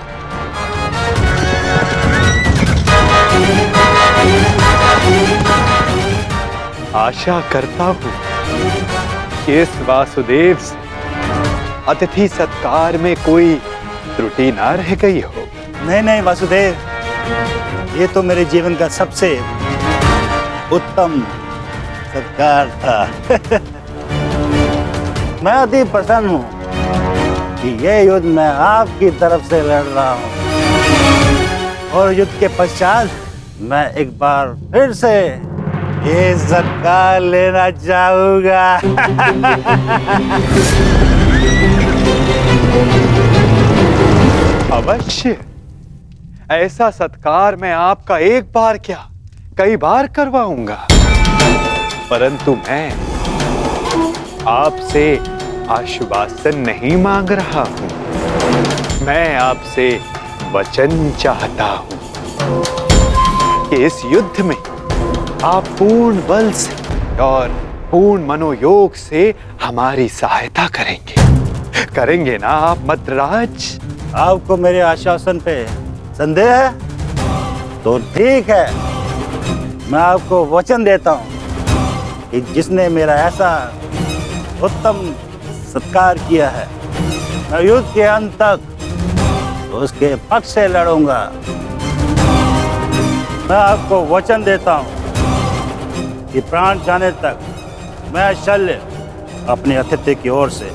आशा करता हूँ कि इस वासुदेव से अतिथि सत्कार में कोई त्रुटि ना रह गई हो। नहीं नहीं वासुदेव, ये तो मेरे जीवन का सबसे उत्तम सत्कार था। मैं अति प्रसन्न हूँ कि यह युद्ध मैं आपकी तरफ से लड़ रहा हूँ, और युद्ध के पश्चात मैं एक बार फिर से ये सत्कार लेना चाहूंगा। अवश्य, ऐसा सत्कार मैं आपका एक बार क्या कई बार करवाऊंगा, परंतु मैं आपसे आश्वासन नहीं मांग रहा हूं। मैं आपसे वचन चाहता हूं कि इस युद्ध में आप पूर्ण बल से और पूर्ण मनोयोग से हमारी सहायता करेंगे ना आप मद्रराज? आपको मेरे आश्वासन पे संदेह है? तो ठीक है, मैं आपको वचन देता हूँ कि जिसने मेरा ऐसा उत्तम सत्कार किया है, मैं युद्ध के अंत तक उसके पक्ष से लड़ूंगा। मैं आपको वचन देता हूँ कि प्राण जाने तक मैं शल्य अपने अतिथि की ओर से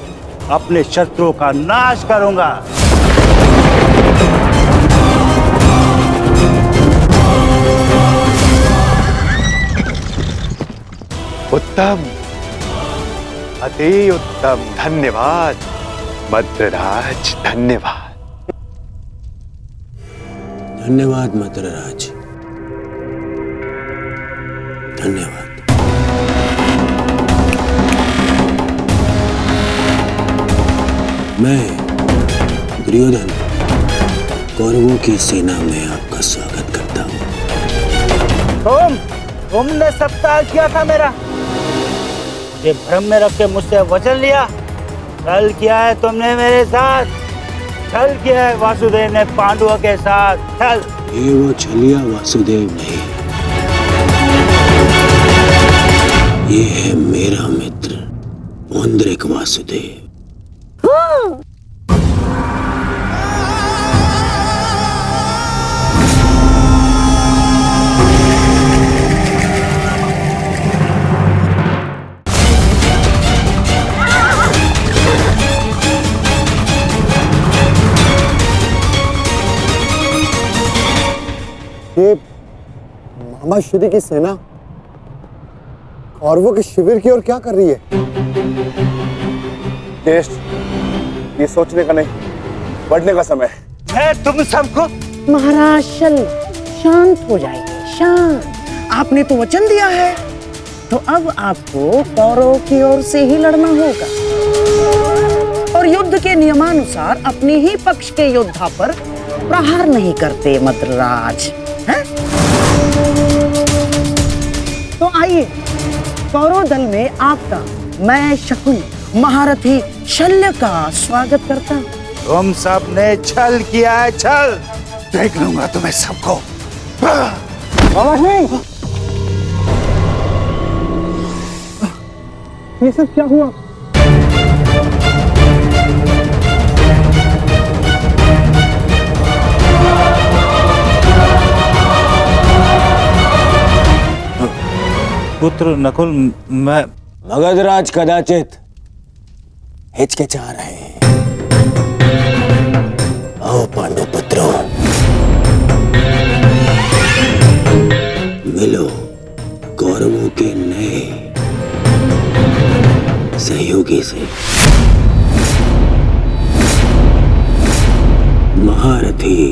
अपने शत्रुओं का नाश करूंगा। उत्तम, अति उत्तम। धन्यवाद मद्रराज, धन्यवाद। धन्यवाद मद्रराज, धन्यवाद। मैं दुर्योधन कौरवों की सेना में आपका स्वागत करता हूँ। तुमने सत्कार किया था मेरा, ये भ्रम में रख के मुझसे वचन लिया। छल किया है तुमने मेरे साथ, छल किया है वासुदेव ने पांडवों के साथ, छल। ये वो छलिया वासुदेव नहीं, ये है मेरा मित्र पुंडरीक वासुदेव। ये मामा श्री की सेना कौरवों के शिविर की ओर क्या कर रही है? केश, ये सोचने का नहीं, बढ़ने का समय है। तुम सबको महाराज शांत हो जाइए, शांत। आपने तो वचन दिया है, तो अब आपको कौरवों की ओर से ही लड़ना होगा और युद्ध के नियमानुसार अपने ही पक्ष के योद्धा पर प्रहार नहीं करते मद्रराज, हैं? तो आइए, कौरव दल में आपका मैं शकुनी महारथी शल्य का स्वागत करता हूँ। तुम सब ने छल किया है, छल। देख लूंगा तुम्हें सबको। ये सब क्या हुआ? पुत्र नकुल, मैं मगधराज कदाचित हिचकिचा रहे हैं। आओ पांडु पुत्रों, मिलो कौरवों के नए सहयोगी से, महारथी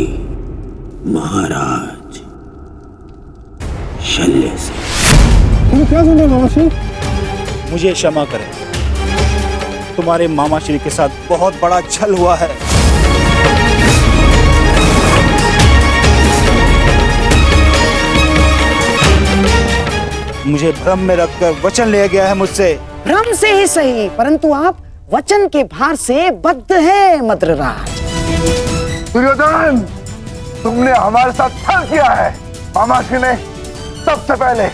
महाराज शल्य से। तुम क्या सुन रहे हो मामाश्री? मुझे क्षमा करें, तुम्हारे मामाश्री के साथ बहुत बड़ा छल हुआ है। मुझे भ्रम में रखकर वचन लिया गया है मुझसे। भ्रम से ही सही, परंतु आप वचन के भार से बद्ध है मद्रराज। दुर्योधन, तुमने हमारे साथ छल किया है। मामाश्री ने सबसे पहले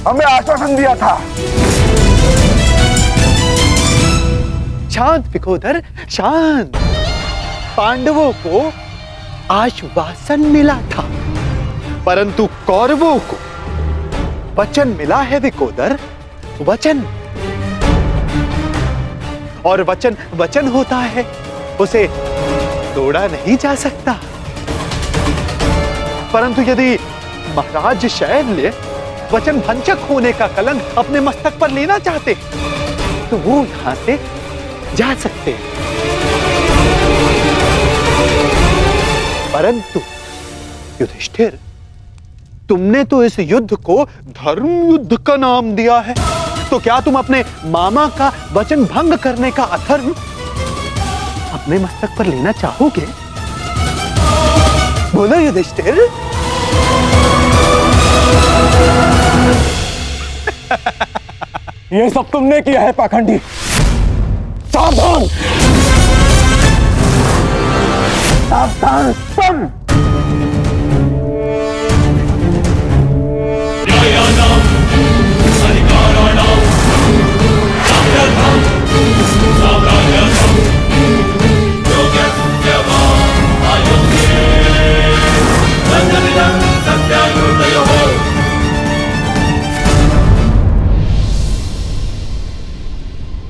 हमें आश्वासन दिया था। शांत विकोधर, शांत। पांडवों को आश्वासन मिला था, परंतु कौरवों को वचन मिला है विकोधर, वचन। और वचन वचन होता है, उसे तोड़ा नहीं जा सकता। परंतु यदि महाराज शैल्य वचन भंजक होने का कलंक अपने मस्तक पर लेना चाहते तो वो यहां से जा सकते हैं। परंतु युधिष्ठिर, तुमने तो इस युद्ध को धर्म युद्ध का नाम दिया है, तो क्या तुम अपने मामा का वचन भंग करने का अधर्म अपने मस्तक पर लेना चाहोगे? बोलो युधिष्ठिर। ये सब तुमने किया है पाखंडी। सावधान, सावधान सुन।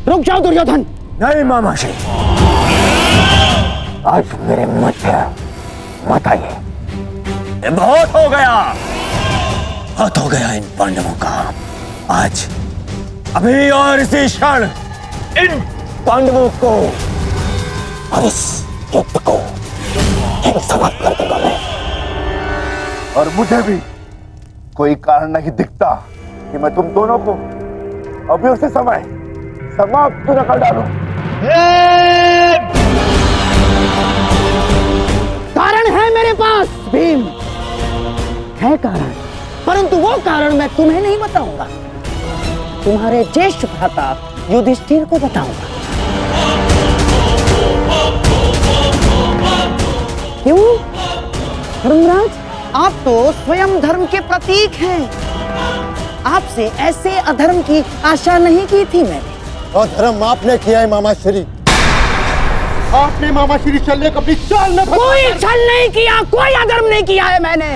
रुक जाओ दुर्योधन। नहीं मामाश्री, आज मेरे मध्य मत आइए। बहुत हो गया, बहुत हो गया इन पांडवों का। आज अभी और इसी क्षण इन पांडवों को और इस युद्ध को समाप्त कर दूंगा मैं। और मुझे भी कोई कारण नहीं दिखता कि मैं तुम दोनों को अभी उसी समय समाप्त न कर डालूं। कारण है मेरे पास भीम, है कारण, परंतु वो कारण मैं तुम्हें नहीं बताऊंगा, तुम्हारे ज्येष्ठ भ्राता युधिष्ठिर को बताऊंगा। क्यों धर्मराज, आप तो स्वयं धर्म के प्रतीक हैं। आपसे ऐसे अधर्म की आशा नहीं की थी मैंने। अधर्म आपने किया है मामाश्री। आपने मामाश्री शल्य को अपनी चाल में फंसा। कोई छल नहीं किया, कोई अधर्म नहीं किया है मैंने।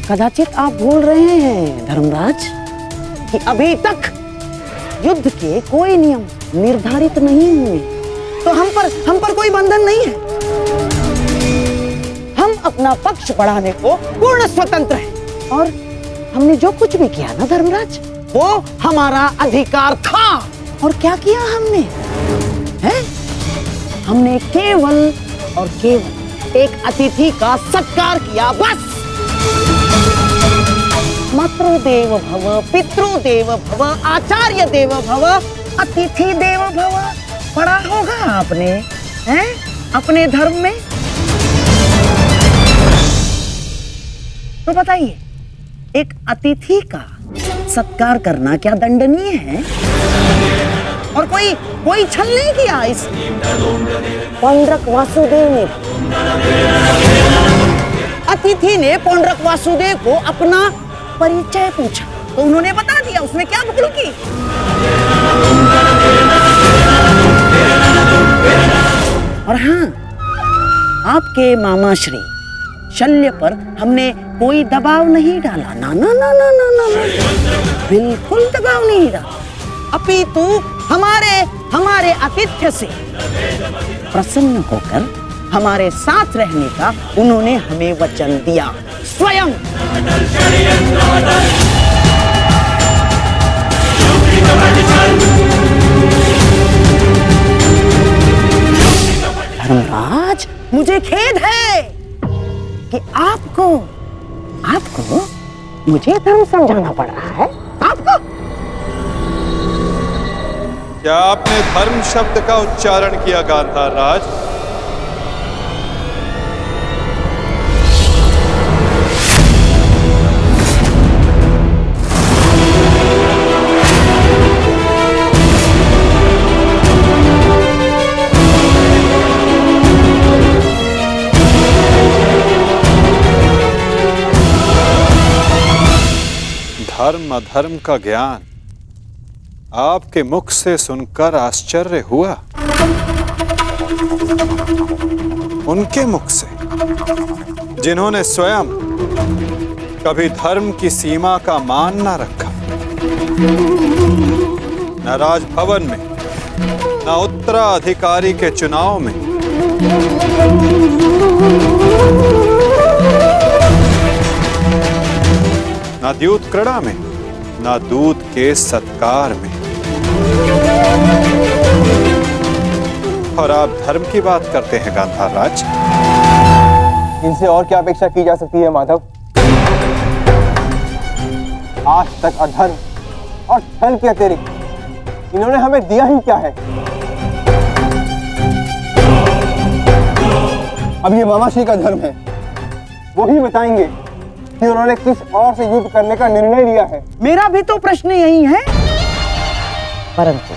कदाचित आप भूल रहे हैं धर्मराज कि अभी तक युद्ध के कोई नियम निर्धारित नहीं हुए, तो हम पर कोई बंधन नहीं है। हम अपना पक्ष बढ़ाने को पूर्ण स्वतंत्र हैं, और हमने जो कुछ भी किया ना धर्मराज, वो हमारा अधिकार था। और क्या किया हमने? हैं? हमने केवल और केवल एक अतिथि का सत्कार किया, बस। मातृदेव भव, पितृदेव भव, आचार्य देव भव, अतिथि देव भव। पढ़ा होगा आपने, हैं? अपने धर्म में। तो बताइए, एक अतिथि का सत्कार करना क्या दंडनीय है? और कोई छल नहीं किया इस पौंड्रक वासुदेव ने। अतिथि ने पौंड्रक वासुदेव को अपना परिचय पूछा तो उन्होंने बता दिया, उसमें क्या भूल की? और हाँ, आपके मामा श्री शल्य पर हमने कोई दबाव नहीं डाला। ना ना ना ना ना ना, बिल्कुल दबाव नहीं डाला। अपितु हमारे आतिथ्य से प्रसन्न होकर हमारे साथ रहने का उन्होंने हमें वचन दिया स्वयं। धर्मराज, मुझे खेद है कि आपको मुझे धर्म समझाना पड़ रहा है। आपको क्या आपने धर्म शब्द का उच्चारण किया गांधार राज? धर्म अधर्म का ज्ञान आपके मुख से सुनकर आश्चर्य हुआ, उनके मुख से जिन्होंने स्वयं कभी धर्म की सीमा का मान न रखा, न राजभवन में, न उत्तराधिकारी के चुनाव में, न द्यूत क्रीड़ा में, न दूत के सत्कार में। और आप धर्म की बात करते हैं गांधार राज? इनसे और क्या अपेक्षा की जा सकती है माधव? आज तक अधर्म और छल के अतिरिक्त इन्होंने हमें दिया ही क्या है? अब ये मामाश्री का धर्म है, वो ही बताएंगे कि उन्होंने किस और से युद्ध करने का निर्णय लिया है। मेरा भी तो प्रश्न यही है, परंतु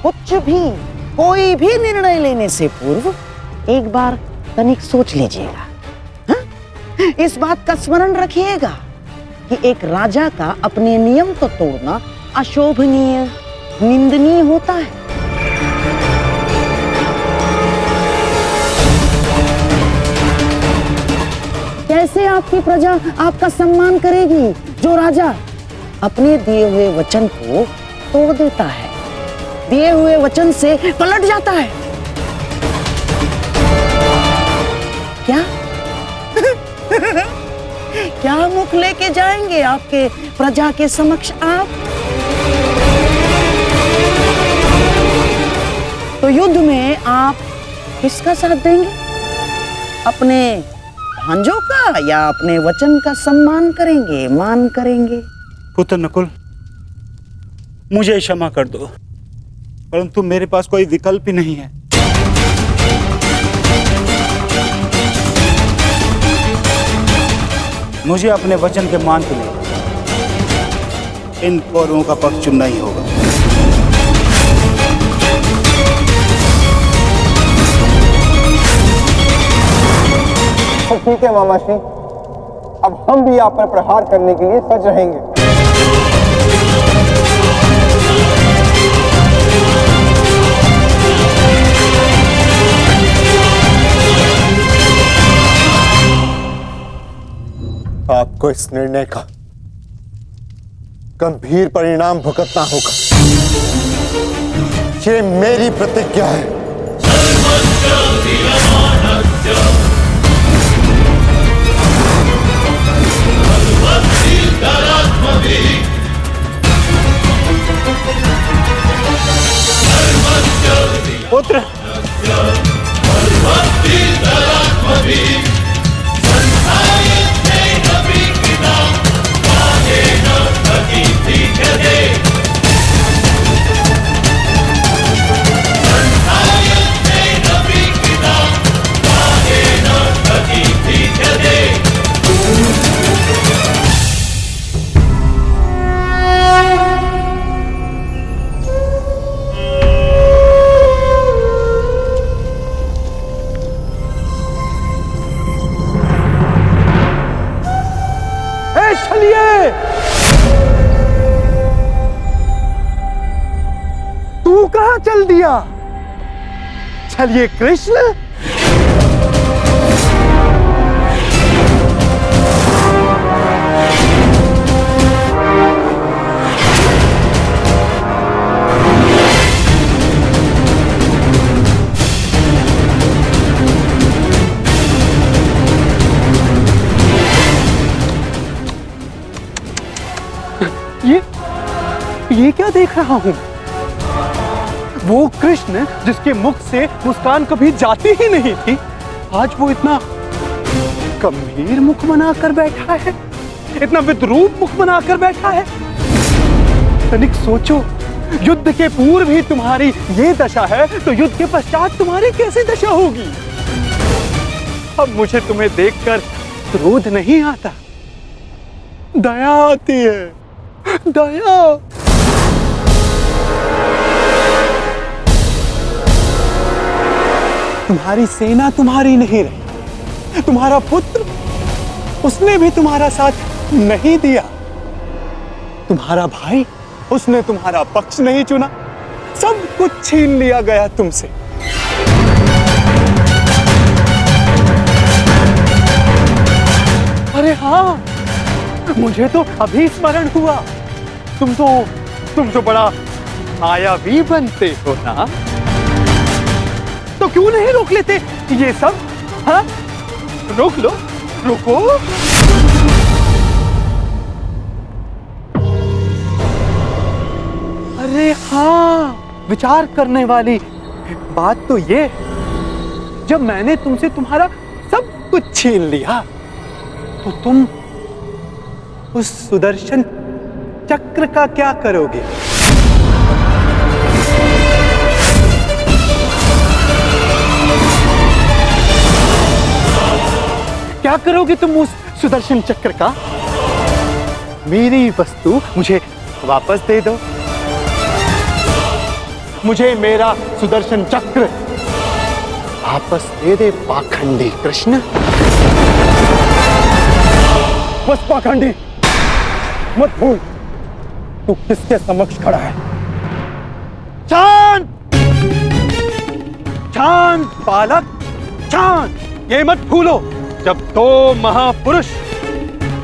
कुछ भी कोई भी निर्णय लेने से पूर्व एक बार तनिक सोच लीजिएगा। हाँ? इस बात का स्मरण रखिएगा कि एक राजा का अपने नियम को तोड़ना अशोभनीय, निंदनीय होता है। कैसे आपकी प्रजा आपका सम्मान करेगी जो राजा अपने दिए हुए वचन को तोड़ देता है, दिए हुए वचन से पलट जाता है? क्या क्या मुख लेके जाएंगे आपके प्रजा के समक्ष आप? तो युद्ध में आप किसका साथ देंगे? अपने भांजों का या अपने वचन का सम्मान करेंगे, मान करेंगे? पुत्र नकुल, मुझे क्षमा कर दो, परंतु मेरे पास कोई विकल्प ही नहीं है। मुझे अपने वचन के मान के लिए इन कौरवों का पक्ष चुनना ही होगा। तो ठीक है मामाश्री, अब हम भी आप पर प्रहार करने के लिए सज रहेंगे। आपको इस निर्णय का गंभीर परिणाम भुगतना होगा, ये मेरी प्रतिज्ञा है। पुत्र छलिए, तू कहां चल दिया? छलिए कृष्ण, ये क्या देख रहा हूं? वो कृष्ण जिसके मुख से मुस्कान कभी जाती ही नहीं थी, आज वो इतना गंभीर मुख बनाकर बैठा है, इतना विद्रूप मुख बनाकर बैठा है। तनिक सोचो, युद्ध के पूर्व ही तुम्हारी ये दशा है, तो युद्ध के पश्चात तुम्हारी कैसे दशा होगी? अब मुझे तुम्हें देखकर क्रोध नहीं आता, दया आती है, दया। तुम्हारी सेना तुम्हारी नहीं रही, तुम्हारा पुत्र, उसने भी तुम्हारा साथ नहीं दिया। तुम्हारा भाई, उसने तुम्हारा पक्ष नहीं चुना, सब कुछ छीन लिया गया तुमसे। अरे हाँ, मुझे तो अभी स्मरण हुआ, तुम तो बड़ा मायावी बनते हो ना, तो क्यों नहीं रोक लेते ये सब? हाँ, रोक लो, रुको। अरे हाँ, विचार करने वाली बात तो ये, जब मैंने तुमसे तुम्हारा सब कुछ छीन लिया, तो तुम उस सुदर्शन चक्र का क्या करोगे? क्या करोगे तुम उस सुदर्शन चक्र का? मेरी वस्तु मुझे वापस दे दो, मुझे मेरा सुदर्शन चक्र वापस दे दे पाखंडी कृष्ण। बस पाखंडी, मत भूल तू किसके समक्ष खड़ा है। शांत, शांत बालक, शांत। ये मत भूलो, जब दो महापुरुष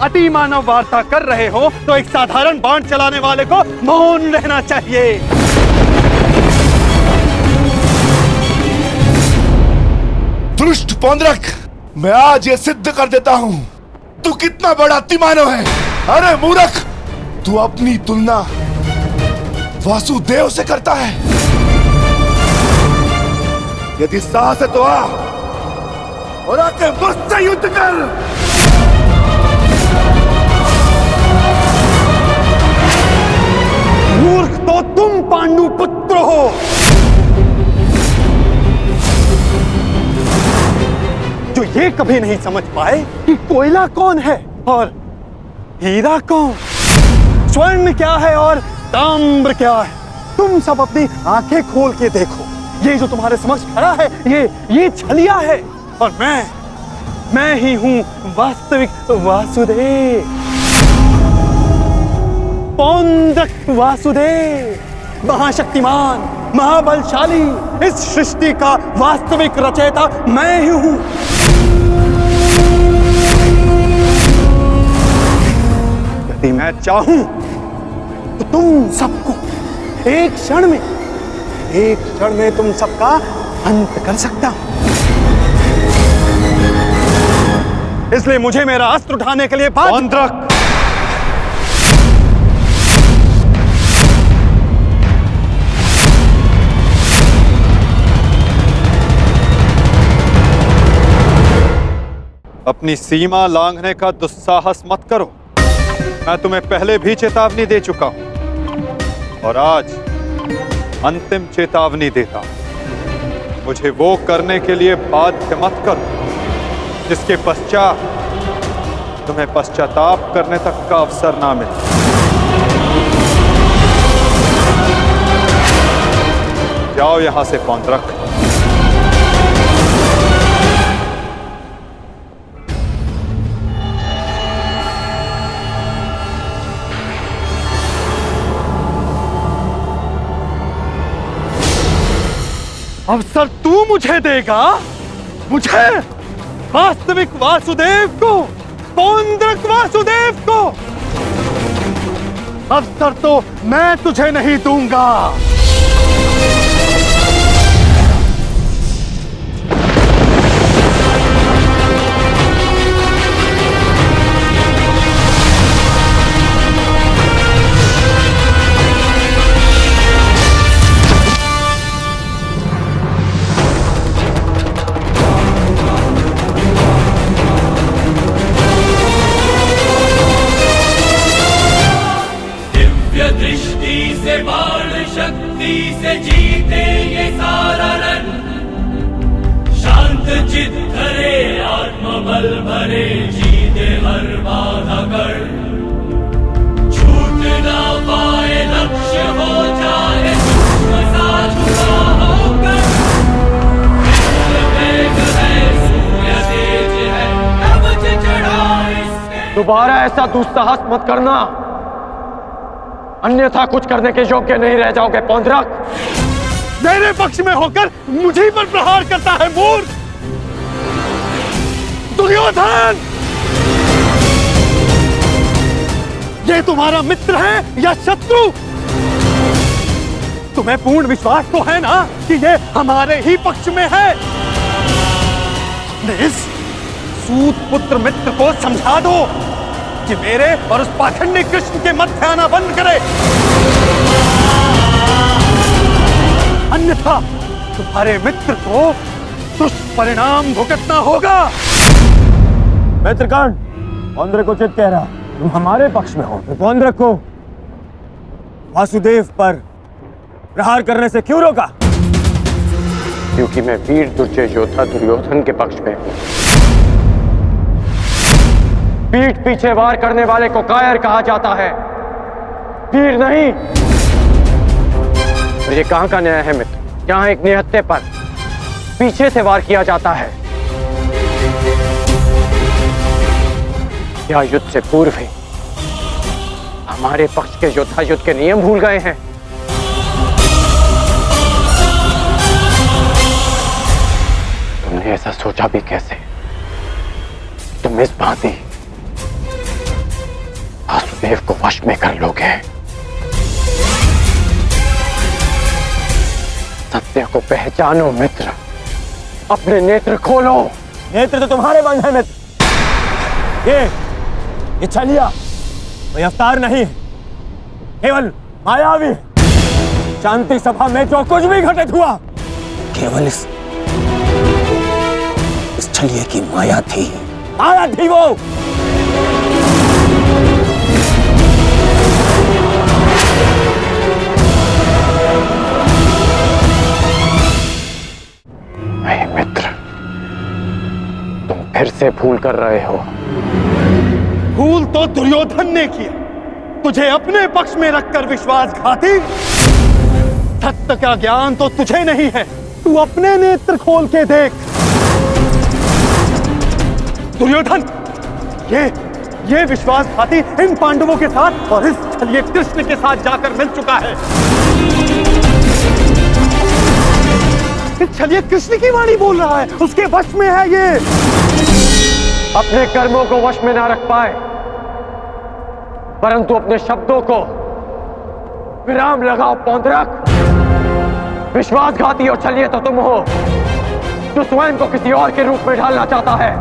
अति मानव वार्ता कर रहे हो, तो एक साधारण बाण चलाने वाले को मौन रहना चाहिए। दुष्ट पौंड्रक, मैं आज ये सिद्ध कर देता हूं तू कितना बड़ा अतिमानव है। अरे मूर्ख, तू अपनी तुलना वासुदेव से करता है। यदि साहस है तो आ और आके मुझसे युद्ध कर। मूर्ख तो तुम पांडु पुत्र हो। जो ये कभी नहीं समझ पाए कि कोयला कौन है और हीरा कौन, स्वर्ण क्या है और ताम्र क्या है। तुम सब अपनी आंखें खोल के देखो, ये जो तुम्हारे समक्ष खड़ा है, ये छलिया है, और मैं ही हूं वास्तविक वासुदेव, पौंड्रक वासुदेव, महाशक्तिमान, महाबलशाली। इस सृष्टि का वास्तविक रचयिता मैं ही हूं। यदि मैं चाहूं तो तुम सबको एक क्षण में तुम सबका अंत कर सकता हूं। इसलिए मुझे मेरा अस्त्र उठाने के लिए पौंड्रक, अपनी सीमा लांघने का दुस्साहस मत करो। मैं तुम्हें पहले भी चेतावनी दे चुका हूं और आज अंतिम चेतावनी देता हूं। मुझे वो करने के लिए बाध्य मत करो जिसके पश्चात तुम्हें पश्चाताप करने तक का अवसर ना मिले। जाओ यहां से पौंड्रक। अवसर तू मुझे देगा, मुझे, वास्तविक वासुदेव को, पौंड्रक वासुदेव को। अवसर तो मैं तुझे नहीं दूंगा। दृष्टि से बाण शक्ति से जीते ये सारा रण, शांत चित धरे आत्मबल भरे जीते हर बाधा कर, छूट ना पाए लक्ष्य हो जाए सूक्ष्म सा छुपा होकर, वेग है सूर्य तेज है कवच चढ़ा इसके। दोबारा ऐसा दुस्साहस मत करना, अन्यथा कुछ करने के योग्य नहीं रह जाओगे पौंड्रक। मेरे पक्ष में होकर मुझे पर प्रहार करता है मूर्ख दुर्योधन। ये तुम्हारा मित्र है या शत्रु? तुम्हें पूर्ण विश्वास तो है ना कि ये हमारे ही पक्ष में है? इस सूत पुत्र मित्र को समझा दो कि मेरे और उस पाखंडी कृष्ण के मध्य आना बंद करे, अन्यथा तुम्हारे मित्र को दुष्परिणाम भुगतना होगा। मित्रगण, पौंड्रक उचित कह रहा, तुम हमारे पक्ष में हो, पौंड्रक को वासुदेव पर प्रहार करने से क्यों रोका? क्योंकि मैं वीर दुर्जय योद्धा दुर्योधन के पक्ष में हूं। पीठ पीछे वार करने वाले को कायर कहा जाता है, वीर नहीं। तो ये कहां का न्याय है मित्र? जहां एक निहत्थे पर पीछे से वार किया जाता है। क्या युद्ध से पूर्व ही हमारे पक्ष के योद्धा युद्ध के नियम भूल गए हैं? तुमने ऐसा सोचा भी कैसे? तुम इस भांति वासुदेव को वश में कर लोगे? सत्य को पहचानो मित्र, अपने नेत्र खोलो। नेत्र तो तुम्हारे बंद है मित्र। ये छलिया कोई अवतार नहीं, केवल मायावी। शांति सभा में जो कुछ भी घटित हुआ केवल इस छलिए की माया थी, माया थी वो। मित्र, तुम फिर से भूल कर रहे हो। भूल तो दुर्योधन ने किया, तुझे अपने पक्ष में रखकर विश्वासघाती। सत्य का ज्ञान तो तुझे नहीं है, तू अपने नेत्र खोल के देख। दुर्योधन, ये विश्वासघाती इन पांडवों के साथ और इस छलिए कृष्ण के साथ जाकर मिल चुका है। छलिए कृष्ण की वाणी बोल रहा है, उसके वश में है ये। अपने कर्मों को वश में ना रख पाए, परंतु अपने शब्दों को विराम लगाओ पौंड्रक। विश्वासघाती और छलिए तो तुम हो, जो स्वयं को किसी और के रूप में ढालना चाहता है।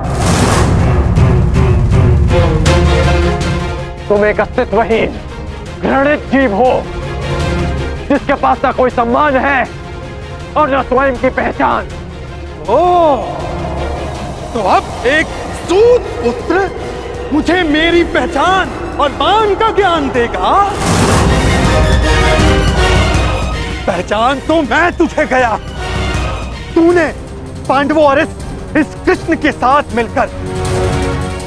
तुम एक अस्तित्वहीन घृणित जीव हो, जिसके पास ना कोई सम्मान है और न स्वयं की पहचान। तो अब एक सूत पुत्र मुझे मेरी पहचान और मान का ज्ञान देगा? पहचान तो मैं तुझे गया। तूने पांडवों और इस कृष्ण के साथ मिलकर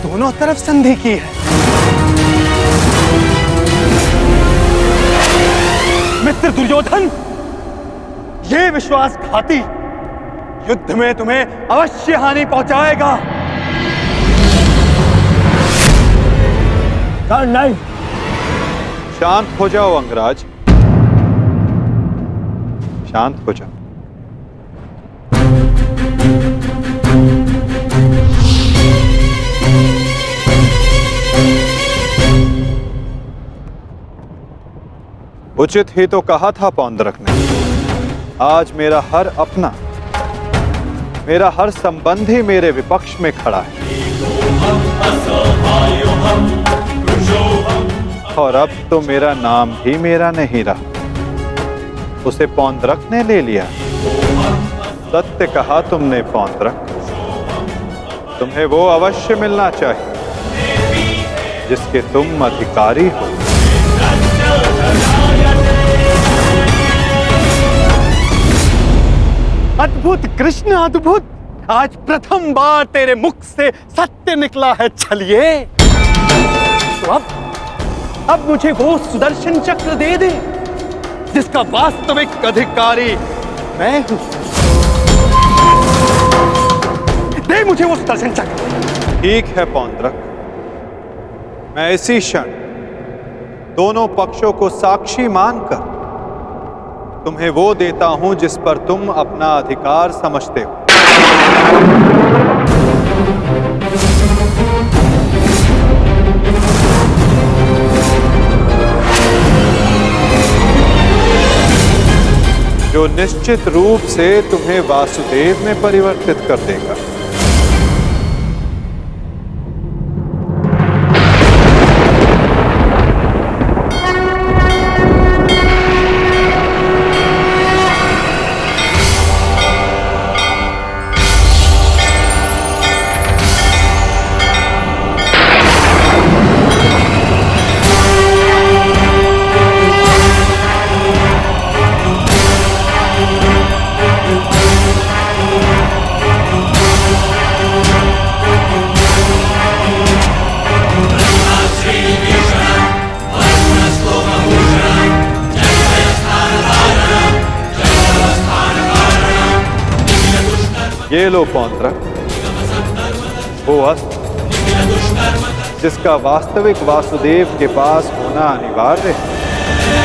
दोनों तरफ संधि की है। मित्र दुर्योधन, ये विश्वासघाती युद्ध में तुम्हें अवश्य हानि पहुंचाएगा। नहीं। शांत हो जाओ अंगराज, शांत हो जाओ। उचित ही तो कहा था पौंड्रक ने। आज मेरा हर अपना, मेरा हर संबंधी मेरे विपक्ष में खड़ा है, और अब तो मेरा नाम भी मेरा नहीं रहा, उसे पौंड्रक ने ले लिया। सत्य कहा तुमने पौंड्रक, तुम्हें वो अवश्य मिलना चाहिए जिसके तुम अधिकारी हो। अद्भुत कृष्ण अद्भुत, आज प्रथम बार तेरे मुख से सत्य निकला है छलिए। तो अब मुझे वो सुदर्शन चक्र दे दे जिसका वास्तविक अधिकारी मैं हूं। दे मुझे वो सुदर्शन चक्र। ठीक है पौंड्रक, मैं इसी क्षण दोनों पक्षों को साक्षी मानकर तुम्हें वो देता हूं जिस पर तुम अपना अधिकार समझते हो। जो निश्चित रूप से तुम्हें वासुदेव में परिवर्तित कर देगा। ये लो पौंड्रक, वो अस्त्र जिसका वास्तविक वासुदेव के पास होना अनिवार्य है।